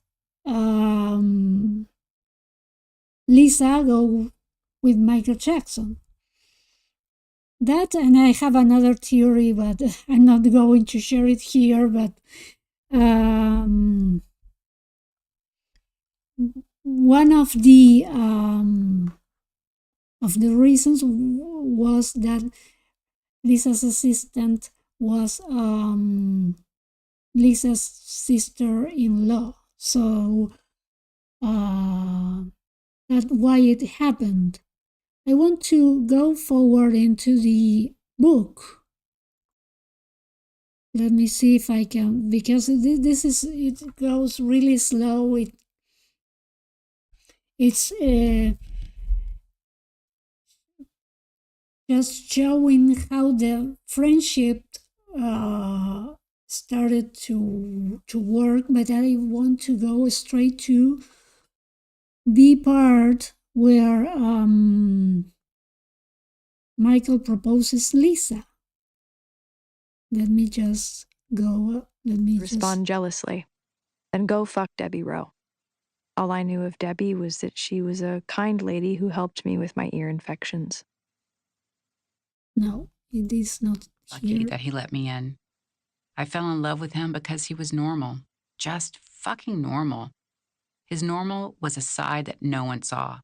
Lisa go with Michael Jackson. That, and I have another theory, but I'm not going to share it here, but one of the reasons was that Lisa's assistant was Lisa's sister-in-law. So that's why it happened. I want to go forward into the book. Let me see if I can, because it goes really slow. It's just showing how the friendship started to work, but I want to go straight to the part where Michael proposes Lisa. Let me just go. Respond jealously. Then go fuck Debbie Rowe. All I knew of Debbie was that she was a kind lady who helped me with my ear infections. No, it is not Lucky here. that he let me in. I fell in love with him because he was normal. Just fucking normal. His normal was a side that no one saw.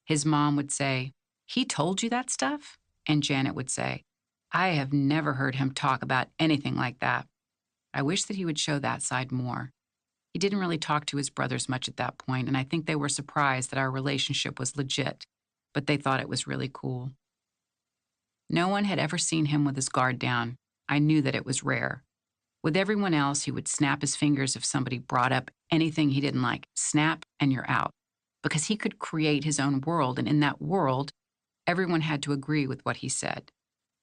His mom would say, "He told you that stuff?" And Janet would say, "I have never heard him talk about anything like that." I wish that he would show that side more. He didn't really talk to his brothers much at that point, and I think they were surprised that our relationship was legit, but they thought it was really cool. No one had ever seen him with his guard down. I knew that it was rare. With everyone else, he would snap his fingers if somebody brought up anything he didn't like. Snap and you're out. Because he could create his own world, and in that world, everyone had to agree with what he said.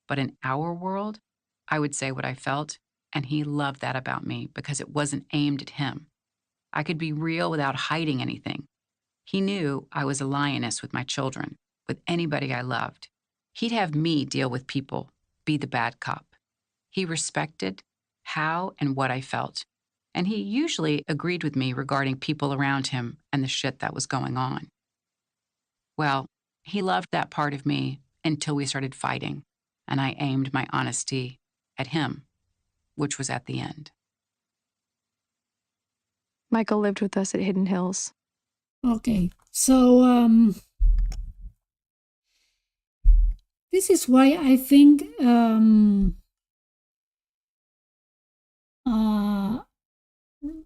But in our world, I would say what I felt, and he loved that about me because it wasn't aimed at him. I could be real without hiding anything. He knew I was a lioness with my children, with anybody I loved. He'd have me deal with people, be the bad cop. He respected how and what I felt, and he usually agreed with me regarding people around him and the shit that was going on. Well, he loved that part of me until we started fighting, and I aimed my honesty at him, which was at the end. Michael lived with us at Hidden Hills. Okay, so this is why I think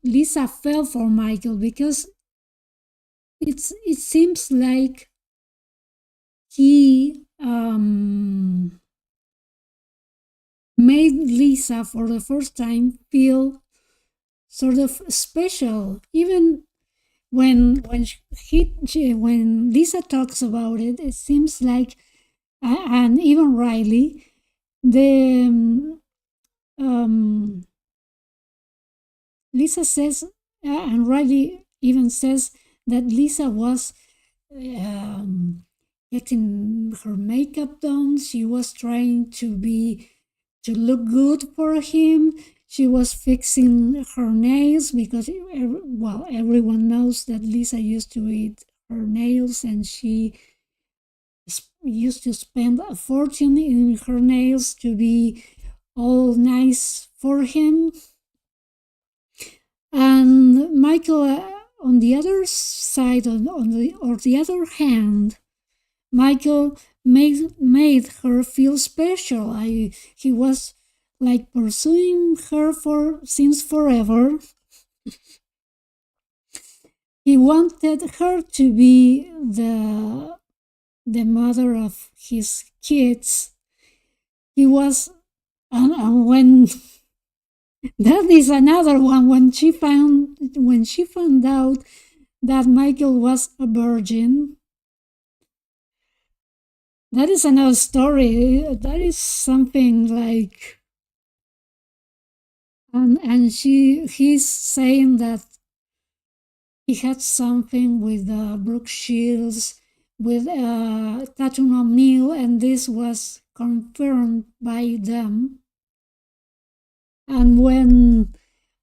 Lisa fell for Michael, because it seems like he made Lisa for the first time feel sort of special. Even when Lisa talks about it, it seems like, and even Riley, Lisa says, and Riley even says that Lisa was getting her makeup done. She was trying to look good for him. She was fixing her nails because, well, everyone knows that Lisa used to eat her nails, and she used to spend a fortune in her nails to be all nice for him. And Michael, on the other side, on the other hand, Michael made her feel special. He was like pursuing her since forever. He wanted her to be the mother of his kids. He was, and when that is another one, when she found out that Michael was a virgin. That is another story. That is something like, and he's saying that he had something with Brooke Shields, with Tatum O'Neal, and this was confirmed by them. And when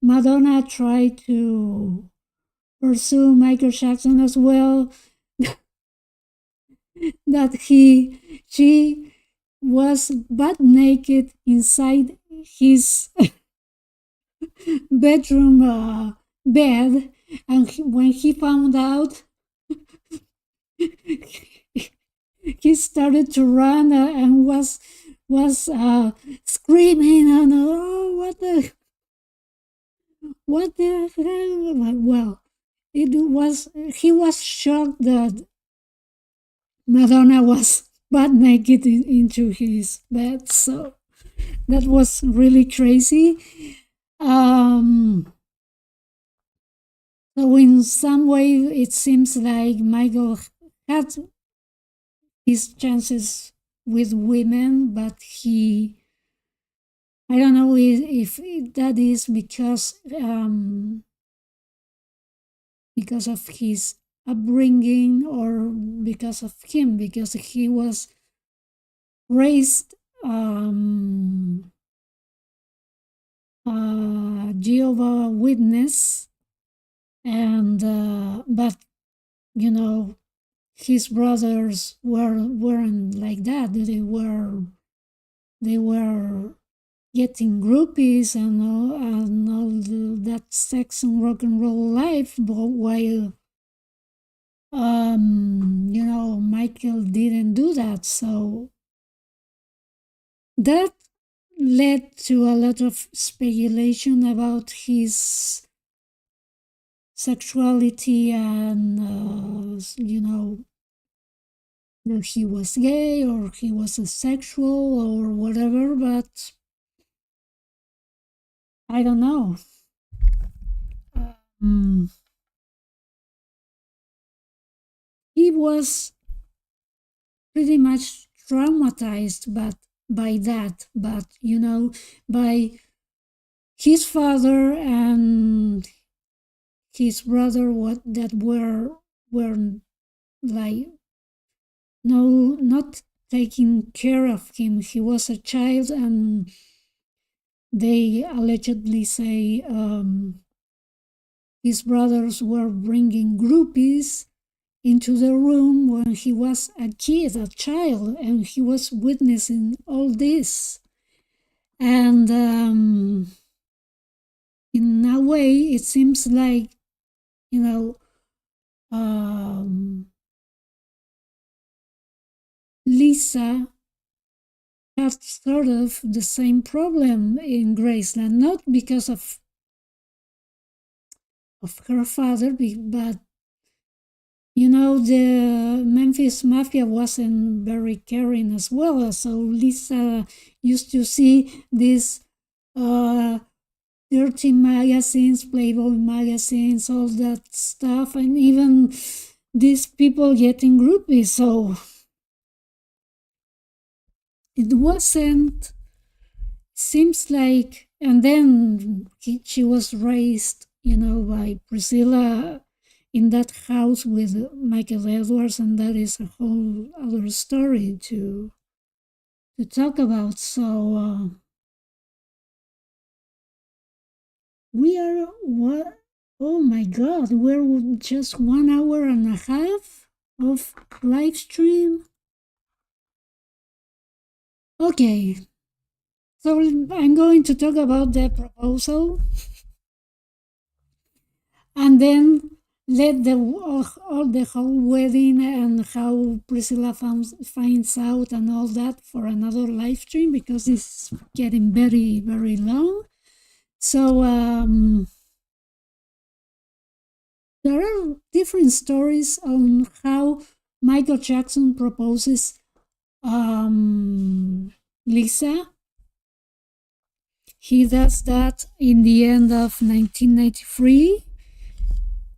Madonna tried to pursue Michael Jackson as well, that she was butt naked inside his bedroom bed, and when he found out, he started to run and was screaming, and oh, what the hell? Well, he was shocked that Madonna was butt naked into his bed, so that was really crazy. So in some way, it seems like Michael had his chances with women, but I don't know if that is because of his upbringing or because of him, because he was raised Jehovah Witness, and but you know, his brothers weren't like that. They were getting groupies and all that sex and rock and roll life, while Michael didn't do that. So that led to a lot of speculation about his sexuality and, that he was gay or he was asexual or whatever, but I don't know. He was pretty much traumatized by that, but by his father and his brother, that were like not taking care of him. He was a child, and they allegedly say his brothers were bringing groupies into the room when he was a kid, a child, and he was witnessing all this. And in a way, it seems like, Lisa had sort of the same problem in Graceland, not because of her father, but the Memphis Mafia wasn't very caring as well. So Lisa used to see these dirty magazines, Playboy magazines, all that stuff, and even these people getting groupies. So it wasn't, seems like, and then she was raised, by Priscilla in that house with Michael Edwards, and that is a whole other story to talk about. So we are what? Oh my God, we're just 1 hour and a half of live stream. Okay, so I'm going to talk about the proposal, and then let the whole wedding and how Priscilla finds out and all that for another live stream, because it's getting very, very long. So there are different stories on how Michael Jackson proposes Lisa. He does that in the end of 1993,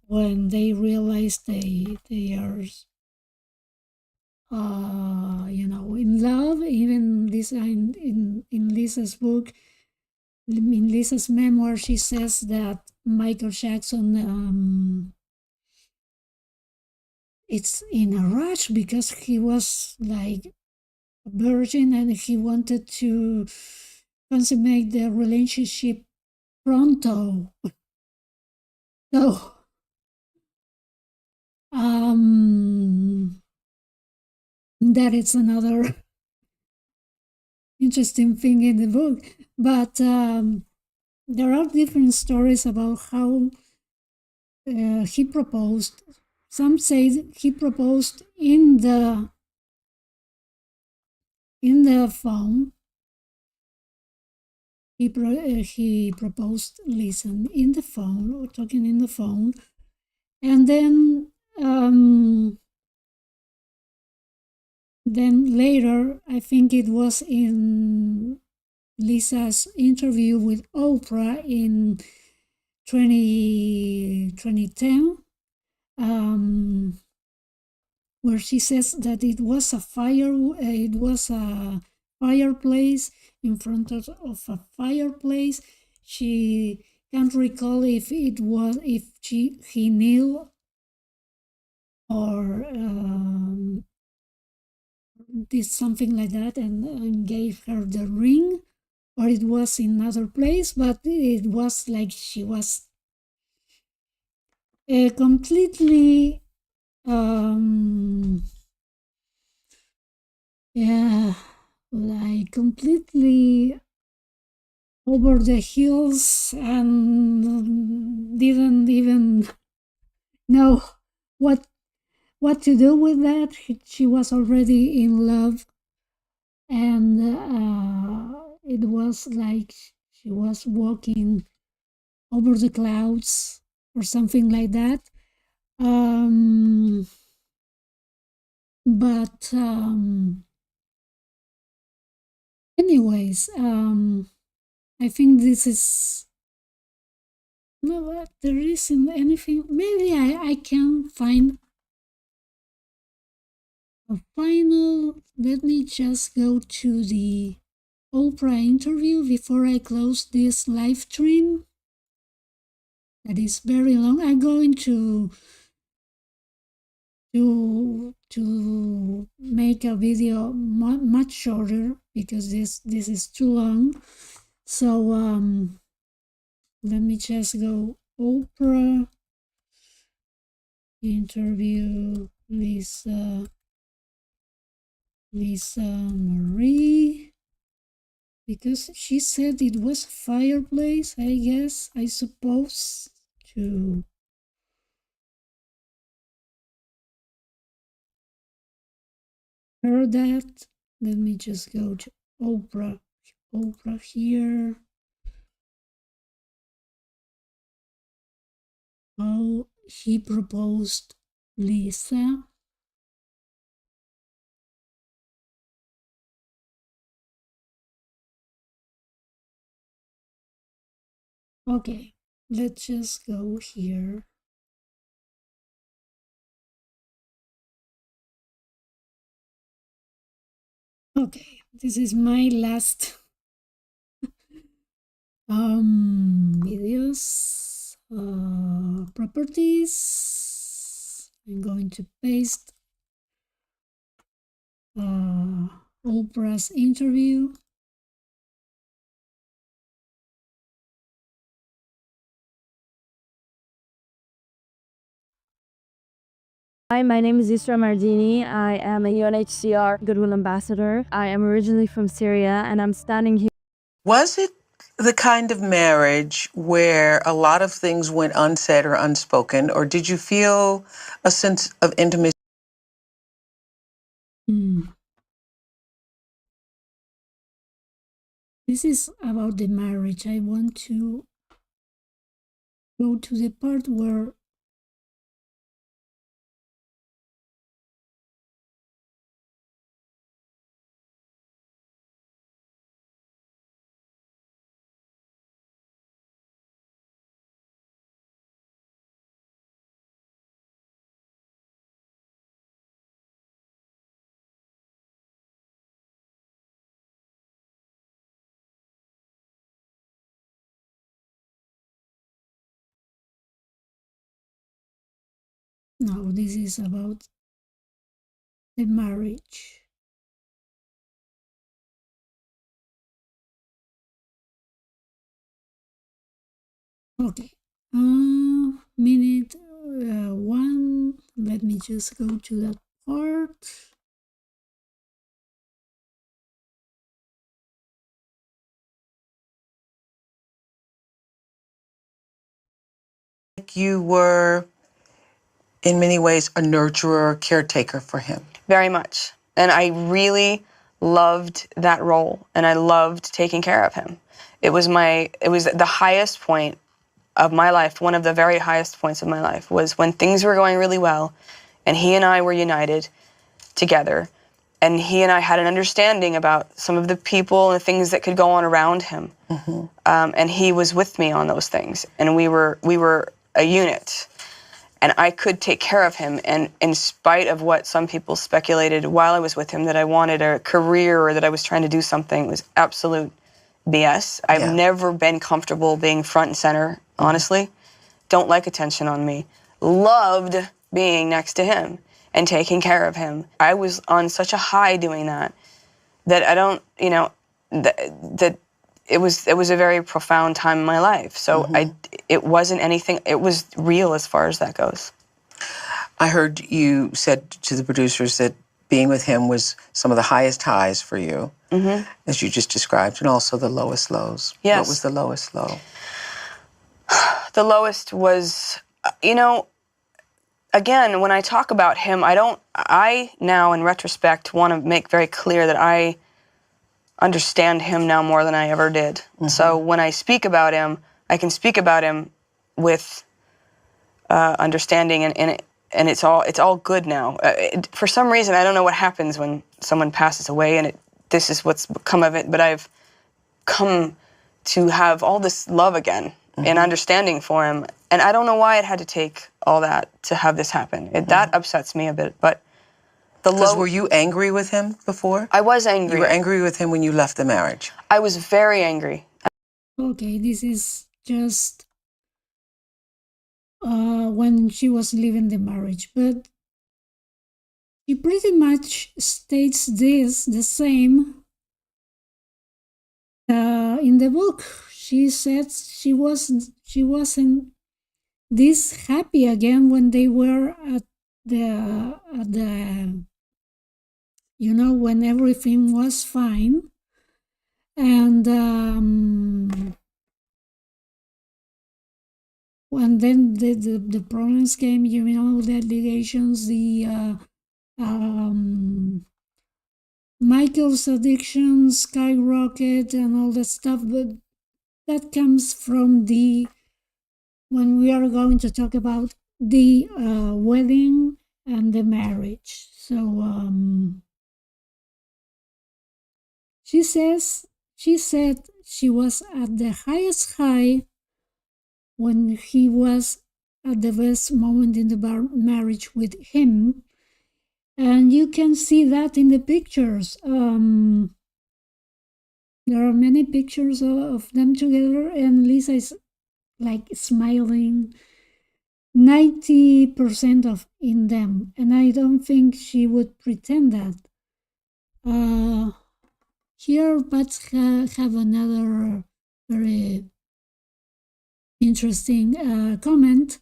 when they realize they are, in love. Even Lisa, in Lisa's book, in Lisa's memoir, she says that Michael Jackson, it's in a rush because he was like a virgin and he wanted to consummate the relationship pronto. So, that is another interesting thing in the book. But there are different stories about how he proposed. Some say he proposed in the phone. He proposed, listen, in the phone, or talking in the phone, and then later, I think it was in Lisa's interview with Oprah in 2010, where she says that it was a fireplace, in front of a fireplace. She can't recall if he knew or did something like that and gave her the ring, or it was in another place, but it was like she was completely like completely over the hills and didn't even know what what to do with that. She was already in love, and it was like she was walking over the clouds or something like that. But anyways, I think this is no, there isn't anything. Maybe I can find a final. Let me just go to the Oprah interview before I close this live stream. That is very long. I'm going to make a video much shorter because this is too long. So let me just go Oprah interview Lisa Marie, because she said it was a fireplace, I guess, I suppose, to her that. Let me just go to Oprah here. How he proposed Lisa. Okay, let's just go here. Okay, this is my last videos, properties. I'm going to paste Oprah's interview. Hi, my name is Isra Mardini. I am a UNHCR Goodwill Ambassador. I am originally from Syria, and I'm standing here. Was it the kind of marriage where a lot of things went unsaid or unspoken, or did you feel a sense of intimacy? This is about the marriage. I want to go to the part where no, this is about the marriage. Okay, minute 1. Let me just go to that part. You were, in many ways, a nurturer, caretaker for him. Very much. And I really loved that role, and I loved taking care of him. It was the highest point of my life. One of the very highest points of my life was when things were going really well, and he and I were united together, and he and I had an understanding about some of the people and the things that could go on around him. Mm-hmm. And he was with me on those things, and we were a unit. And I could take care of him, and in spite of what some people speculated while I was with him, that I wanted a career or that I was trying to do something, was absolute BS. I've never been comfortable being front and center, honestly. Don't like attention on me. Loved being next to him and taking care of him. I was on such a high doing that I don't, that it was a very profound time in my life. So it wasn't anything, it was real as far as that goes. I heard you said to the producers that being with him was some of the highest highs for you, as you just described, and also the lowest lows. Yes. What was the lowest low? The lowest was, again, when I talk about him, I now in retrospect want to make very clear that I understand him now more than I ever did. So when I speak about him, I can speak about him with understanding, and it's all good now. For some reason, I don't know what happens when someone passes away, and this is what's become of it, but I've come to have all this love again and understanding for him, and I don't know why it had to take all that to have this happen. That upsets me a bit, but Because were you angry with him before? I was angry. You were angry with him when you left the marriage? I was very angry. Okay, this is just when she was leaving the marriage, but she pretty much states this the same in the book. She said she wasn't this happy again when they were at the when everything was fine, and when then the problems came, the allegations, Michael's addiction skyrocket and all that stuff, but that comes from when we are going to talk about the wedding and the marriage. So she said she was at the highest high when he was at the best moment in the marriage with him. And you can see that in the pictures. There are many pictures of them together, and Lisa is like smiling 90% of in them, and I don't think she would pretend that. Here, but have another very interesting comment.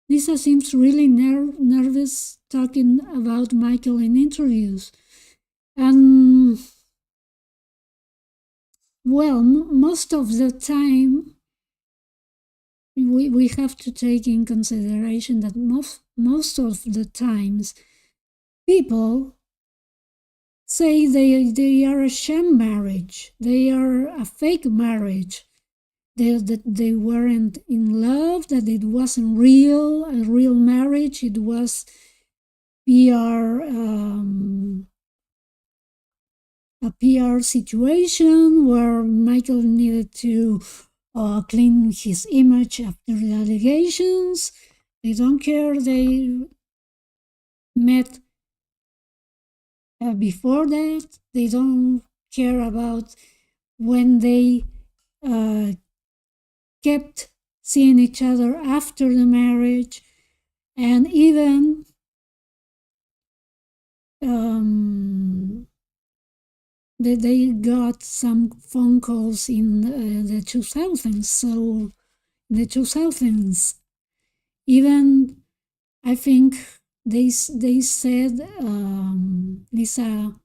Lisa seems really nervous talking about Michael in interviews. And, well, most of the time, we have to take in consideration that most of the times, people say they are a sham marriage, they are a fake marriage, that they weren't in love, that it wasn't a real marriage, it was a PR situation where Michael needed to clean his image after the allegations. They don't care. They met before that. They don't care about when they kept seeing each other after the marriage, and even they got some phone calls in the 2000s. So in the 2000s, even I think they said Lisa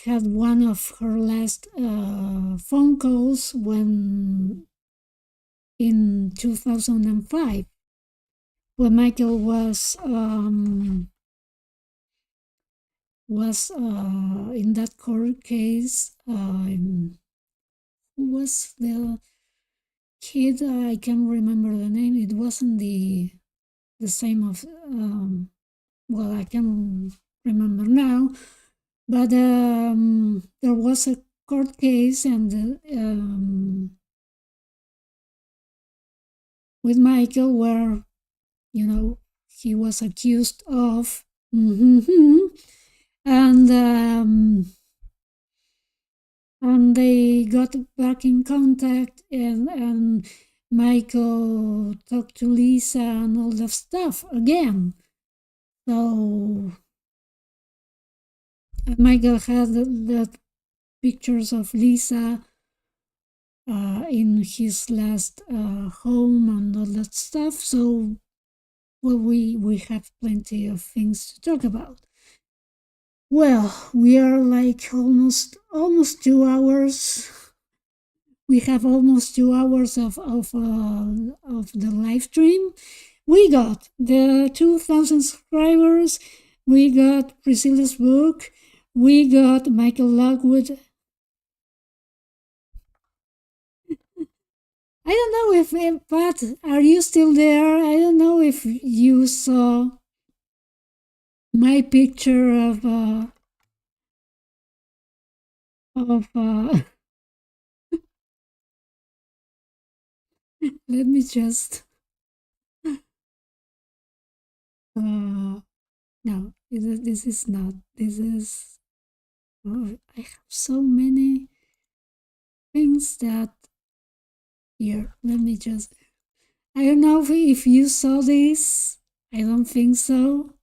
had one of her last phone calls when in 2005, when Michael was in that court case. Who was the kid? I can't remember the name. It wasn't the same of well, I can't remember now, but there was a court case, and with Michael, where he was accused of and they got back in contact, and Michael talked to Lisa and all that stuff again. So Michael had the pictures of Lisa in his last home and all that stuff. So, well, we have plenty of things to talk about. Well, we are like almost 2 hours we have almost 2 hours of the live stream. We got the 2,000 subscribers. We got Priscilla's book. We got Michael Lockwood. I don't know if Pat, are you still there? I don't know if you saw my picture of let me just no, this is not. This is, oh, I have so many things that here. Let me just, I don't know if you saw this. I don't think so.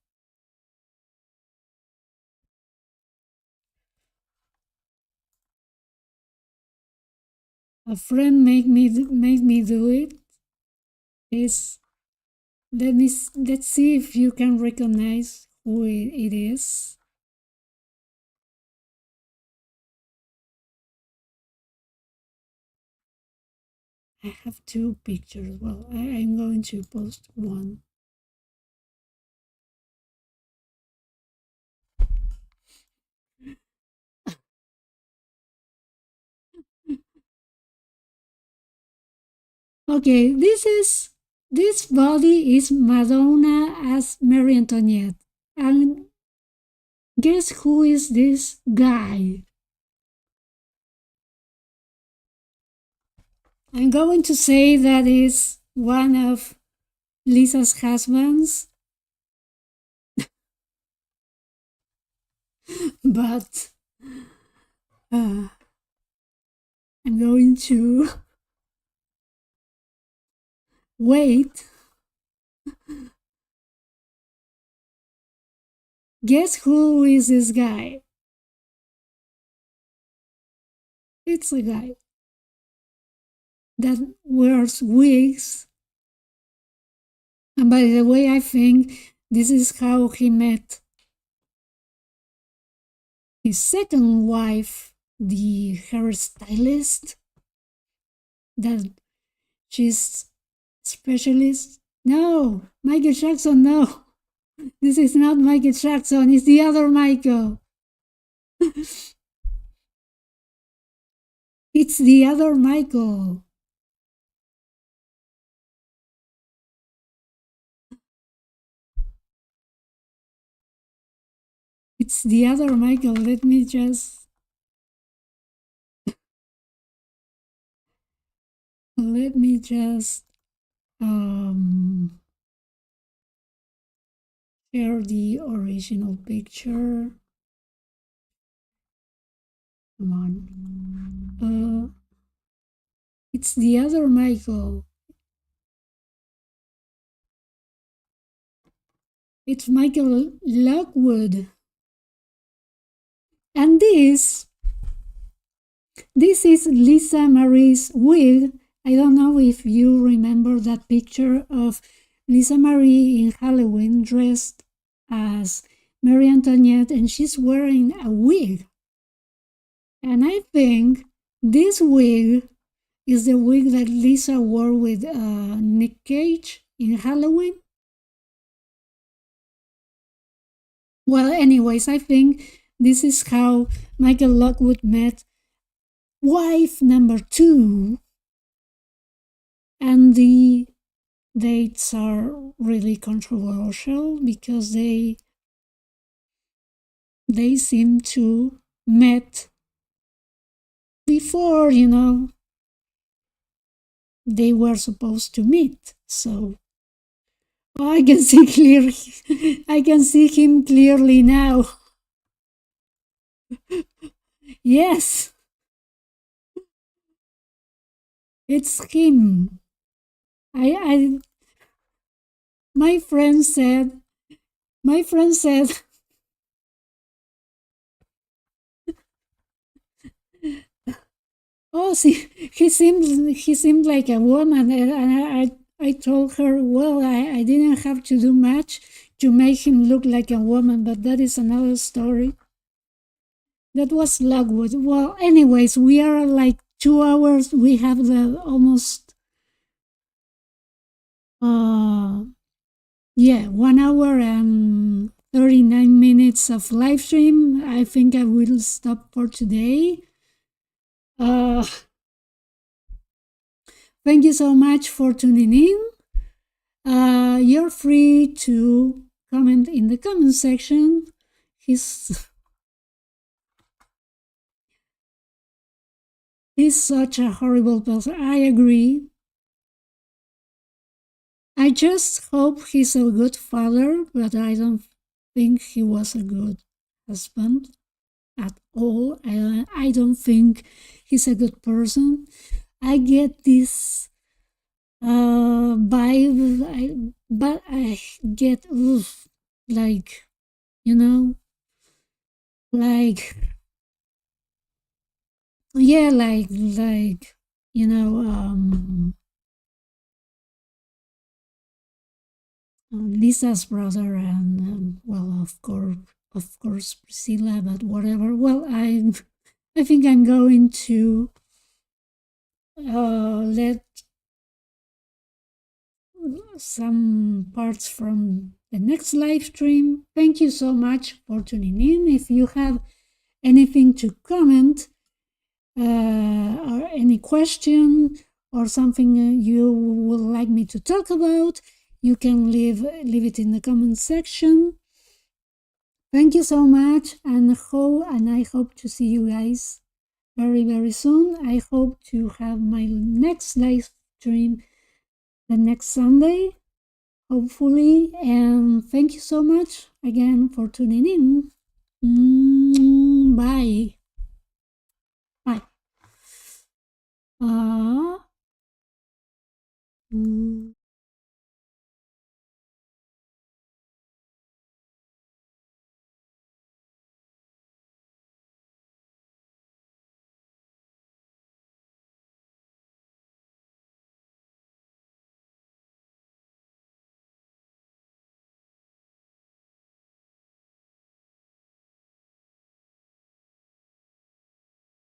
A friend made me do it. Is let's see if you can recognize who it is. I have 2 pictures. Well, I'm going to post one. Okay, this body is Madonna as Marie Antoinette. And guess who is this guy? I'm going to say that is one of Lisa's husbands. But I'm going to wait. Guess who is this guy? It's a guy that wears wigs. And by the way, I think this is how he met his second wife, the hairstylist, that she's specialist. No, Michael Jackson, no. This is not Michael Jackson, it's the other Michael. It's the other Michael. It's the other Michael. Let me just share the original picture. Come on. It's the other Michael. It's Michael Lockwood. And this is Lisa Marie's wig. I don't know if you remember that picture of Lisa Marie in Halloween dressed as Marie Antoinette, and she's wearing a wig. And I think this wig is the wig that Lisa wore with Nick Cage in Halloween. Well, anyways, I think this is how Michael Lockwood met wife number 2. And the dates are really controversial because they seem to met before, they were supposed to meet. So I can see him clearly now. Yes, it's him. My friend said oh, see, he seemed like a woman, and I told her, well, I didn't have to do much to make him look like a woman, but that is another story. That was Lockwood. Well, anyways, we are like 2 hours. We have the almost 1 hour and 39 minutes of live stream. I think I will stop for today. Thank you so much for tuning in. You're free to comment in the comment section. He's such a horrible person. I agree. I just hope he's a good father, but I don't think he was a good husband at all. I don't think he's a good person. I get this vibe, but I get like, you know, like, yeah, like, you know, Lisa's brother, and well, of course, Priscilla, but whatever. Well, I think I'm going to let some parts from the next live stream. Thank you so much for tuning in. If you have anything to comment or any question or something you would like me to talk about, you can leave it in the comment section. Thank you so much, and I hope to see you guys very, very soon. I hope to have my next live stream the next Sunday, hopefully. And thank you so much again for tuning in. Bye. Bye.